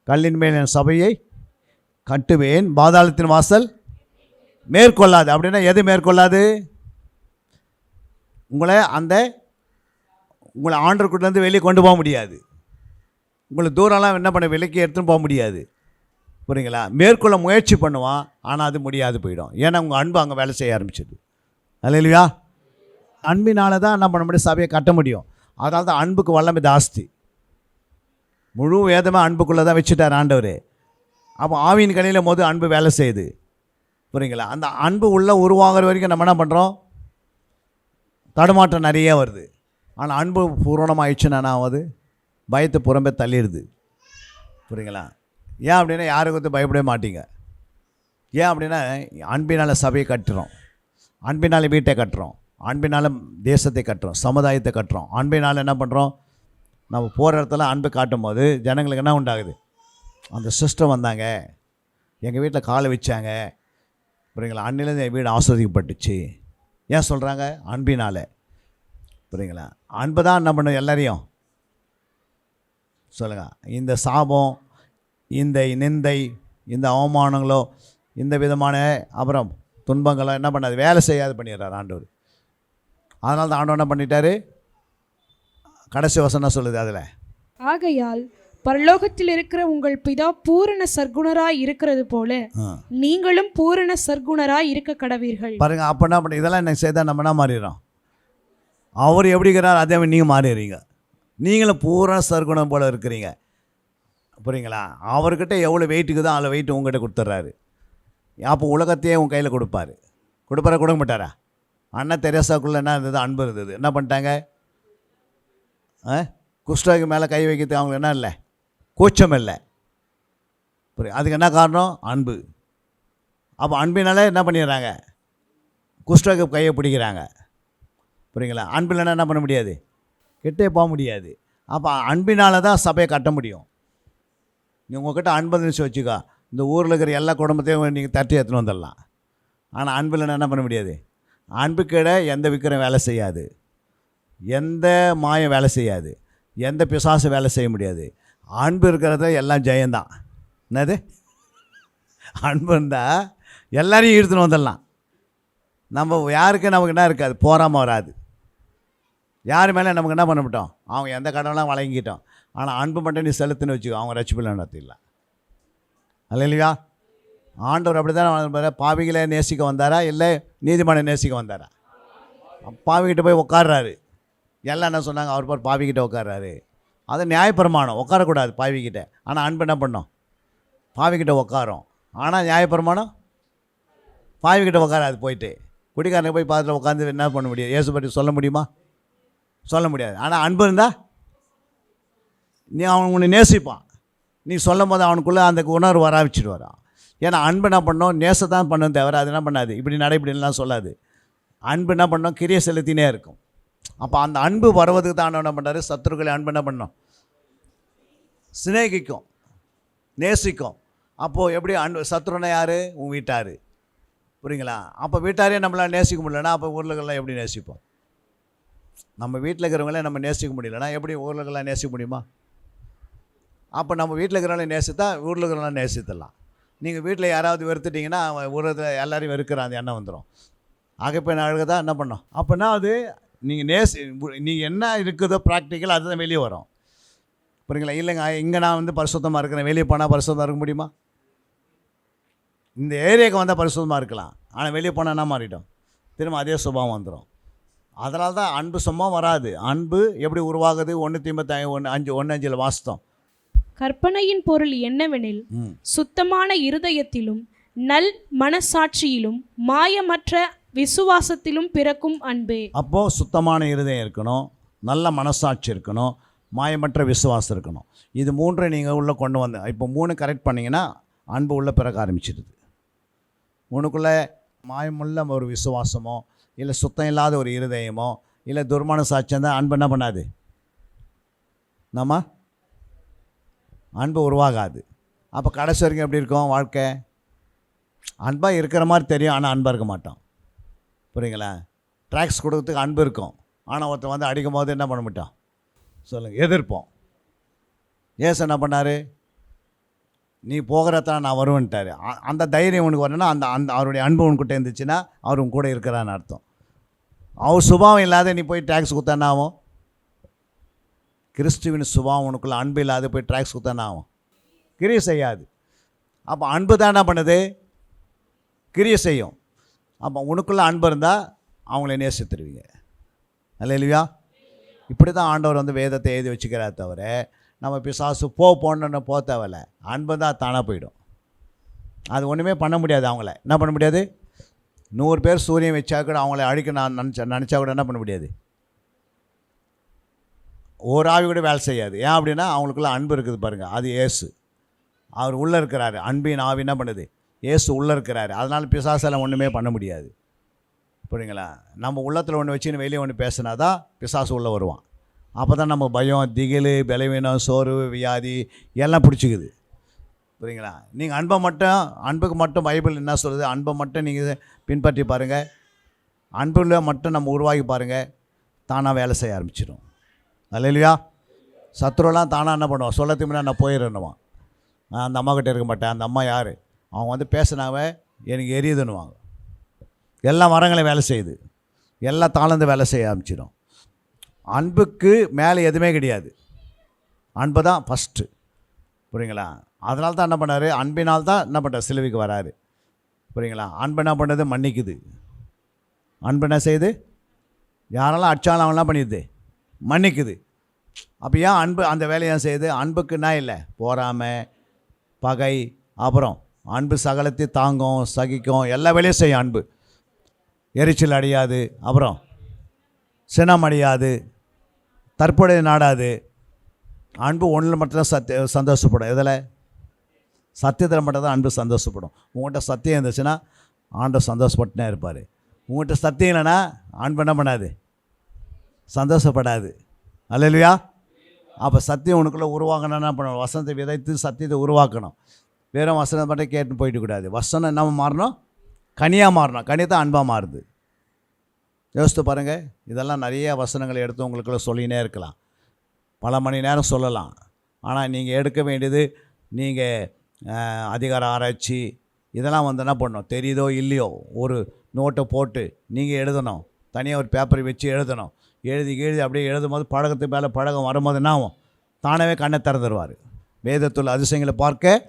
கல்லின் மேல் என் சபையை கட்டுவேன், பாதாளத்தின் வாசல் மேற்கொள்ளாது. அப்படின்னா எது மேற்கொள்ளாது? உங்களை ஆண்டவர்கிட்டேருந்து வெளியே கொண்டு போக முடியாது. உங்களை தூரம்லாம் என்ன பண்ண விலக்கி எடுத்துன்னு போக முடியாது. புரியுங்களா? மேற்கொள்ள முயற்சி பண்ணுவான், ஆனால் அது முடியாது போயிடும். ஏன்னா உங்கள் அன்பு அங்கே வேலை செய்ய ஆரம்பிச்சது. அல்லேலூயா. அன்பினால தான் என்ன பண்ண முடியும்? சபையை கட்ட முடியும். அதனால தான் அன்புக்கு வல்லமை ஜாஸ்தி. முழு வேதமாக அன்புக்குள்ளே தான் வச்சுட்டார் ஆண்டவர். அப்போ ஆவியின் கலையில் போது அன்பு வேலை செய்யுது. புரியுங்களா? அந்த அன்பு உள்ள உருவாகிற வரைக்கும் நம்ம என்ன பண்ணுறோம்? தடுமாற்றம் நிறைய வருது. ஆனால் அன்பு பூரணமாகிடுச்சுன்னா என்ன ஆகுது? பயத்தை புறம்பே தள்ளிடுது. புரியுங்களா? ஏன் அப்படின்னா யாருக்கு பயப்படவே மாட்டீங்க. ஏன் அப்படின்னா அன்பினால் சபையை கட்டுறோம். அன்பினால் வீட்டை கட்டுறோம், அன்பினால் தேசத்தை கட்டுறோம், சமுதாயத்தை கட்டுறோம். அன்பினால் என்ன பண்ணுறோம்? நம்ம போகிற இடத்துல அன்பு காட்டும் போது ஜனங்களுக்கு என்ன உண்டாகுது? அந்த சிஸ்டர் வந்தாங்க, எங்கள் வீட்டில் காலை வச்சாங்க, புரியுங்களா, அன்னிலேருந்து என் வீடு ஆஸ்வதிக்கப்பட்டுச்சு. ஏன் சொல்கிறாங்க? அன்பினால். புரியுங்களா? அன்பு தான் என்ன பண்ணும் எல்லாரையும். சொல்லுங்கள். இந்த சாபம், இந்த நிந்தை, இந்த அவமானங்களோ, இந்த விதமான அப்புறம் துன்பங்களோ என்ன பண்ணாது? வேலை செய்யாது பண்ணிடுறார் ஆண்டவர். அதனால தான் ஆண்டவர் என்ன பண்ணிட்டாரு? கடைசி வசனம் சொல்லுது அதில், ஆகையால் பரலோகத்தில் இருக்கிற உங்கள் பிதா பூரண சர்க்குணராய் இருக்கிறது போல நீங்களும் பூரண சர்க்குணராய் இருக்க கடவீர்கள். பாருங்க. அப்போ என்ன பண்ண, இதெல்லாம் என்ன செய்தால் நம்ம என்ன மாறிடுறோம்? அவர் எப்படி இருக்கிறார் அதே மாதிரி நீங்கள் மாறிடுறீங்க. நீங்களும் பூரண சர்க்குணம் போல் இருக்கிறீங்க. புரியுங்களா? அவர்கிட்ட எவ்வளோ வெயிட்டுக்கு தான் அதில் வெயிட்டு உங்கள்கிட்ட கொடுத்துட்றாரு. அப்போ உலகத்தையே உங்கள் கையில் கொடுப்பார். கொடுக்க மாட்டாரா? அண்ணா தெரேசாக்குள்ளே என்ன இருந்தது? அன்பு இருந்தது. என்ன பண்ணிட்டாங்க? குஷ்டரோகி மேலே கை வைக்கிறதுக்கு அவங்களுக்கு என்ன இல்லை? கூச்சம் இல்லை. புரியும். அதுக்கு என்ன காரணம்? அன்பு. அப்போ அன்பினாலே என்ன பண்ணிடுறாங்க? குஷ்டரோகி கையை பிடிக்கிறாங்க. புரியுங்களா? அன்பில்னா என்ன பண்ண முடியாது? கிட்டே போக முடியாது. அப்போ அன்பினால தான் சபையை கட்ட முடியும். நீ உங்கள்கிட்ட அன்பு இருந்துச்சு வச்சுக்கோ, இந்த ஊரில் இருக்கிற எல்லா குடும்பத்தையும் நீங்கள் தட்டி எடுத்துன்னு வந்துடலாம். ஆனால் அன்பில்னா என்ன பண்ண முடியாது? அன்புக்கிட எந்த விக்கிரம் வேலை செய்யாது, எந்த மாயம் வேலை செய்யாது, எந்த பிசாசு வேலை செய்ய முடியாது. அன்பு இருக்கிறத எல்லாம் ஜெயந்தான். என்னது? அன்பு இருந்தால் எல்லாரையும் ஈர்த்துன்னு வந்துடலாம். நம்ம யாருக்கு நமக்கு என்ன இருக்காது? போகாமல் வராது. யார் மேலே நமக்கு என்ன பண்ண மாட்டோம்? அவங்க எந்த கடவுளாம் வழங்கிட்டோம். ஆனால் அன்பு மட்டும் நீ செலுத்துன்னு வச்சுக்கோ, அவங்க ரட்சிப்பில் நடத்திடலாம். அல்ல இல்லையா? ஆண்டவர் அப்படி தான் பாவிகளை நேசிக்க வந்தாரா இல்லை நீதிமானை நேசிக்க வந்தாரா? பாவிக்கிட்ட போய் உட்கார்றாரு. எல்லாம் என்ன சொன்னாங்க? அவர் போய் பாவிக்கிட்ட உட்கார்றாரு. அது நியாயப்பிரமாணம், உட்காரக்கூடாது பாவிக்கிட்ட. ஆனால் அன்பு என்ன பண்ணோம்? பாவிக்கிட்ட உட்காரோம். ஆனால் நியாயப்பிரமாணம் பாவிக்கிட்ட உட்காராது. போயிட்டு குடிக்காரனை போய் பாத்தில் உட்காந்து என்ன பண்ண முடியாது? இயேசு பற்றி சொல்ல முடியுமா? சொல்ல முடியாது. ஆனால் அன்பு இருந்தால் நீ அவன் உன்னை நேசிப்பான். நீ சொல்லும் போது அவனுக்குள்ளே அந்த உணர்வு வர வச்சுட்டு வரான். ஏன்னா அன்பு என்ன பண்ணோம்? நேசத்தான் பண்ணணும் தவிர அது என்ன பண்ணாது? இப்படி இப்படின்லாம் சொல்லாது. அன்பு என்ன பண்ணோம்? கிரியை செலுத்தினே இருக்கும். அப்போ அந்த அன்பு வருவதுக்கு தான் என்ன பண்ணுறாரு? சத்துருக்களை அன்பு என்ன பண்ணோம்? சிநேகிக்கும், நேசிக்கும். அப்போது எப்படி அன்பு? சத்துருன்னா யார்? உன் வீட்டார். புரியுங்களா? அப்போ வீட்டாரே நம்மளால் நேசிக்க முடியலன்னா அப்போ ஊர்களுக்கெல்லாம் எப்படி நேசிப்போம்? நம்ம வீட்டில் இருக்கிறவங்களே நம்ம நேசிக்க முடியலன்னா எப்படி ஊர்களுக்கெல்லாம் நேசிக்க முடியுமா? அப்போ நம்ம வீட்டில் இருக்கிறவங்களே நேசித்தா ஊரில் இருக்கிறவங்களாம் நேசித்தலாம். நீங்கள் வீட்டில் யாராவது வெறுத்துட்டிங்கன்னா அவன் ஊரில் எல்லாரையும் வெறுக்கிற அந்த எண்ணம் வந்துடும். ஆகைப்பெண் அழகு தான் என்ன பண்ணோம்? அப்போனா அது நீங்கள் என்ன இருக்குதோ ப்ராக்டிக்கல் அதுதான் வெளியே வரும். புரியுங்களா? இல்லைங்க இங்கே நான் வந்து பரிசுத்தமாக இருக்கிறேன், வெளியே போனால் பரிசுத்தமாக இருக்க முடியுமா? இந்த ஏரியாவுக்கு வந்தால் பரிசுத்தமாக இருக்கலாம், ஆனால் வெளியே போனால் என்ன மாறிடும்? திரும்ப அதே சுபாவம் வந்துடும். அதனால தான் அன்பு சும்மா வராது. அன்பு எப்படி உருவாகுது? 1 தீமோத்தேயு 1:5 வாசித்தோம். கற்பனையின் பொருள் என்னவெனில், சுத்தமான இருதயத்திலும் நல் மனசாட்சியிலும் மாயமற்ற விசுவாசத்திலும் பிறக்கும் அன்பே. அப்போது சுத்தமான இருதயம் இருக்கணும், நல்ல மனசாட்சி இருக்கணும், மாயமற்ற விசுவாசம் இருக்கணும். இது 3 நீங்கள் உள்ளே கொண்டு வந்து இப்போ 3 கரெக்ட் பண்ணிங்கன்னா அன்பு உள்ளே பிறக்க ஆரம்பிச்சிடுது. உனக்குள்ளே மாயமுள்ள ஒரு விசுவாசமோ இல்லை சுத்தம் இல்லாத ஒரு இருதயமோ இல்லை துர்மான சாட்சியம் தான் அன்பு என்ன பண்ணாது? நம்ம அன்பு உருவாகாது. அப்போ கடைசி வரைக்கும் எப்படி இருக்கும் வாழ்க்கை? அன்பாக இருக்கிற மாதிரி தெரியும், ஆனால் அன்பாக இருக்க மாட்டோம். புரியுங்களா? ட்ராக்ஸ் கொடுக்கறதுக்கு அன்பு இருக்கும், ஆனால் ஒருத்தர் வந்து அடிக்கும் போது என்ன பண்ண மாட்டோம்? சொல்லுங்கள், எதிர்ப்போம். ஏசு என்ன பண்ணார்? நீ போகிறதான் நான் வருவேன்ட்டார். அந்த தைரியம் உனக்கு வரணும்னா அந்த அந்த அவருடைய அன்பு உனக்கிட்ட இருந்துச்சுன்னா அவர் உன் கூட இருக்கிறான்னு அர்த்தம். அவர் சுபாவம் இல்லாத நீ போய் டேக்ஸ் கொடுத்தானா ஆகும்? கிறிஸ்துவின் சுபாவம் உனக்குள்ள அன்பு இல்லாத போய் டேக்ஸ் கொடுத்தானா ஆகும்? கிரியை செய்யாது. அப்போ அன்பு தான் என்ன பண்ணுது? கிரியை செய்யும். அப்போ உனக்குள்ளே அன்பு இருந்தால் அவங்கள நேசித்துருவீங்க. அல்லேலூயா. இப்படி தான் ஆண்டவர் வந்து வேதத்தை எழுதி வச்சுக்கிறார் தவிர நம்ம பிசாசு போன்னு போக தேவையில்ல. அன்பு தான் தானாக போயிடும். அது ஒன்றுமே பண்ண முடியாது. அவங்கள என்ன பண்ண முடியாது? 100 பேர் சூரியன் வச்சா கூட அவங்கள அழிக்க நான் நினச்சா கூட என்ன பண்ண முடியாது? ஒரு ஆவி கூட வேலை செய்யாது. ஏன் அப்படின்னா அவங்களுக்குள்ள அன்பு இருக்குது பாருங்கள். அது இயேசு, அவர் உள்ளே இருக்கிறாரு. அன்பின் ஆவி என்ன பண்ணுது? இயேசு உள்ளே இருக்கிறாரு. அதனால் பிசாசெல்லாம் ஒன்றுமே பண்ண முடியாது. புரியுங்களா? நம்ம உள்ளத்தில் ஒன்று வச்சுன்னு வெளியே ஒன்று பேசினா தான் பிசாசு உள்ளே வருவான். அப்போ தான் நம்ம பயம், திகில், பலவீனம், சோர்வு, வியாதி எல்லாம் பிடிச்சிக்குது. புரியுங்களா? நீங்கள் அன்புக்கு மட்டும் பைபிள் என்ன சொல்லுது, அன்பை மட்டும் நீங்கள் பின்பற்றி பாருங்கள். அன்பில் மட்டும் நம்ம உருவாக்கி பாருங்கள், தானாக வேலை செய்ய ஆரம்பிச்சிடும். அல்லையா? சத்ருலாம் தானாக என்ன பண்ணுவான், சொல்லத்துக்கு முன்னாடி நான் போயிடணுவான். நான் அந்த அம்மா கிட்டே இருக்க மாட்டேன். அந்த அம்மா யார், அவங்க வந்து பேசினாவே எனக்கு எரியுதுன்னுவாங்க. எல்லா மரங்களையும் வேலை செய்யுது, எல்லா தாளந்து வேலை செய்ய ஆரம்பிச்சிடும். அன்புக்கு மேலே எதுவுமே கிடையாது. அன்பு தான் ஃபஸ்ட்டு. புரியுங்களா? அதனால தான் என்ன பண்ணார், அன்பினால் தான் என்ன பண்ணுறார், சிலுவைக்கு வராரு. புரியுங்களா? அன்பு என்ன பண்ணுறது, மன்னிக்குது. அன்பு என்ன செய்யுது, யாரெல்லாம் அடித்தாலும் அவன்லாம் பண்ணிடுது, மன்னிக்குது. அப்போ ஏன் அன்பு அந்த வேலையை செய்யுது? அன்புக்குன்னா இல்லை, பொறாமை, பகை, அப்புறம் அன்பு சகலத்தை தாங்கும், சகிக்கும், எல்லா வேலையும் செய்யும். அன்பு எரிச்சல் அடையாது, அப்புறம் சினம் அடையாது, தற்புடைய நாடாது. அன்பு ஒன்றில் மட்டும்தான் சந்தோஷப்படும். எதில்? சத்தியத்தில் மட்டும்தான் அன்பு சந்தோஷப்படும். உங்கள்கிட்ட சத்தியம் இருந்துச்சுன்னா ஆண்டவர் சந்தோஷப்பட்டுனே இருப்பார். உங்கள்கிட்ட சத்தியம் இல்லைன்னா அன்பு என்ன பண்ணாது, சந்தோஷப்படாது. அல்லையா? அப்போ சத்தியம் உனக்குள்ளே உருவாக்கணும்னா என்ன பண்ணணும், வசனத்தை விதைத்து சத்தியத்தை உருவாக்கணும். வெறும் வசனத்தை மட்டும் கேட்டு போயிட்டு கூடாது. வசனம் என்ன மாறணும், கனியாக மாறணும். கனி தான் அன்பாக மாறுது. யோசித்து பாருங்கள். இதெல்லாம் நிறைய வசனங்களை எடுத்து உங்களுக்குள்ள சொல்லினே இருக்கலாம், பல மணி நேரம் சொல்லலாம். ஆனால் நீங்கள் எடுக்க வேண்டியது, நீங்கள் அதிகார ஆராய்ச்சி இதெல்லாம் வந்து என்ன பண்ணணும், தெரியுதோ இல்லையோ ஒரு நோட்டை போட்டு நீங்கள் எழுதணும். தனியாக ஒரு பேப்பரை வச்சு எழுதணும். எழுதி அப்படியே எழுதும் போது பழக்கத்துக்கு மேலே பழகம் வரும்போது என்ன ஆகும், தானாகவே கண்ணை திறந்துடுவார். வேதத்துள்ள அதிசயங்களை பார்க்க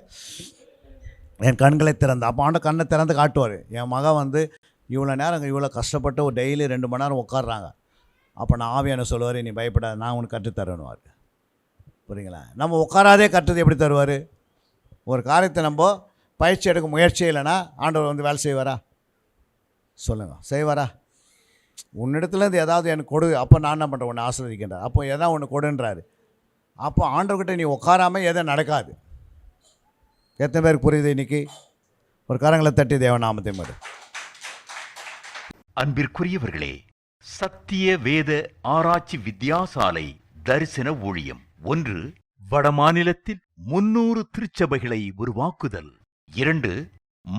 என் கண்களை திறந்து, அப்போ ஆண்ட கண்ணை திறந்து காட்டுவார். என் மகன் வந்து இவ்வளோ நேரம் இவ்வளோ கஷ்டப்பட்டு ஒரு டெய்லி 2 மணி நேரம் உட்காடுறாங்க. அப்போ நான் ஆவியான சொல்லுவார், நீ பயப்படாத, நான் உனக்கு கற்றுத்தரணுவார். புரியுங்களா? நம்ம உட்காராதே கற்றுது எப்படி தருவார்? ஒரு காரியத்தை நம்ம பயிற்சி எடுக்க முயற்சி இல்லைன்னா ஆண்டவர் வந்து வேலை செய்வாரா? சொல்லுங்கள், செய்வாரா? உன்னிடத்துலேருந்து ஏதாவது எனக்கு கொடு, அப்போ நான் என்ன பண்ணுறேன், உன்னை ஆசீர்வதிக்கின்றார். அப்போ எதாவது ஒன்று கொடுன்றாரு. அப்போ ஆண்டவர்கிட்ட நீ உட்காராமல் எதுவும் நடக்காது. எத்தனை பேருக்கு புரியுது இன்றைக்கி? ஒரு கரங்களை தட்டி தேவநாமத்தை மாடு. அன்பிற்குரியவர்களே, சத்திய வேத ஆராய்ச்சி வித்தியாசாலை தரிசன ஊழியம் 1. வடமாநிலத்தில் 300 திருச்சபைகளை உருவாக்குதல். 2.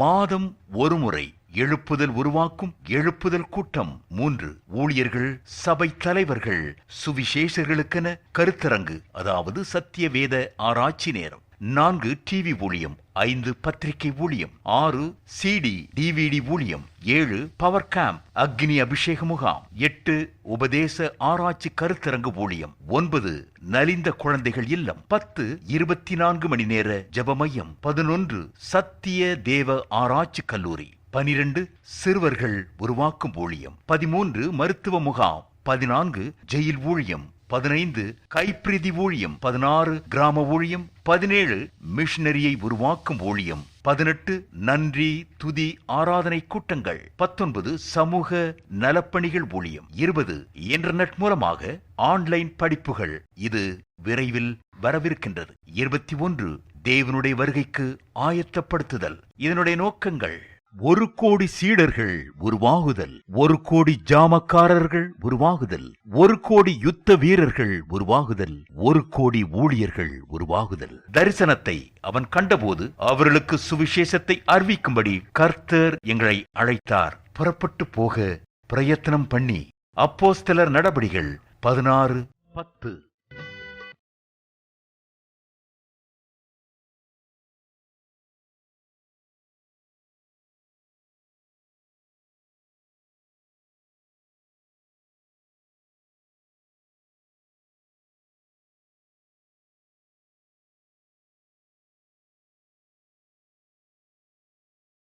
மாதம் ஒருமுறை எழுப்புதல் உருவாக்கும் எழுப்புதல் கூட்டம். 3. ஊழியர்கள், சபை தலைவர்கள், சுவிசேஷர்களுக்கென கருத்தரங்கு, அதாவது சத்திய வேத ஆராய்ச்சி நேரம். 4. டிவி ஊழியம். 5. பத்திரிகை ஊழியம். 6. சிடி டிவிடி ஊழியம். 7. பவர் கேம்ப் அக்னி அபிஷேக முகாம். 8. உபதேச ஆராய்ச்சி கருத்தரங்கு ஊழியம். 9. நலிந்த குழந்தைகள் இல்லம். 10. 24 மணி நேர ஜெப மையம். 11. சத்திய தேவ ஆராய்ச்சி கல்லூரி. 12. சிறுவர்கள் உருவாக்கும் ஊழியம். 13. மருத்துவ முகாம். 14. ஜெயில் ஊழியம். 15. கைப்பிரதி ஊழியம். 16. கிராம ஊழியம். 17. மிஷனரியை உருவாக்கும் ஊழியம். 18. நன்றி துதி ஆராதனை கூட்டங்கள். 19. சமூக நலப்பணிகள் ஊழியம். 20. இன்டர்நெட் மூலமாக ஆன்லைன் படிப்புகள். இது விரைவில் வரவிருக்கின்றது. 21. தேவனுடைய வருகைக்கு ஆயத்தப்படுத்துதல். இதனுடைய நோக்கங்கள்: 1 கோடி சீடர்கள் உருவாகுதல், 1 கோடி ஜாமக்காரர்கள் உருவாகுதல், 1 கோடி யுத்த வீரர்கள் உருவாகுதல், 1 கோடி ஊழியர்கள் உருவாகுதல். தரிசனத்தை அவன் கண்டபோது அவர்களுக்கு சுவிசேஷத்தை அறிவிக்கும்படி கர்த்தர் எங்களை அழைத்தார். புறப்பட்டு போக பிரயத்தனம் பண்ணி. அப்போஸ்தலர் நடபடிகள் 16:10.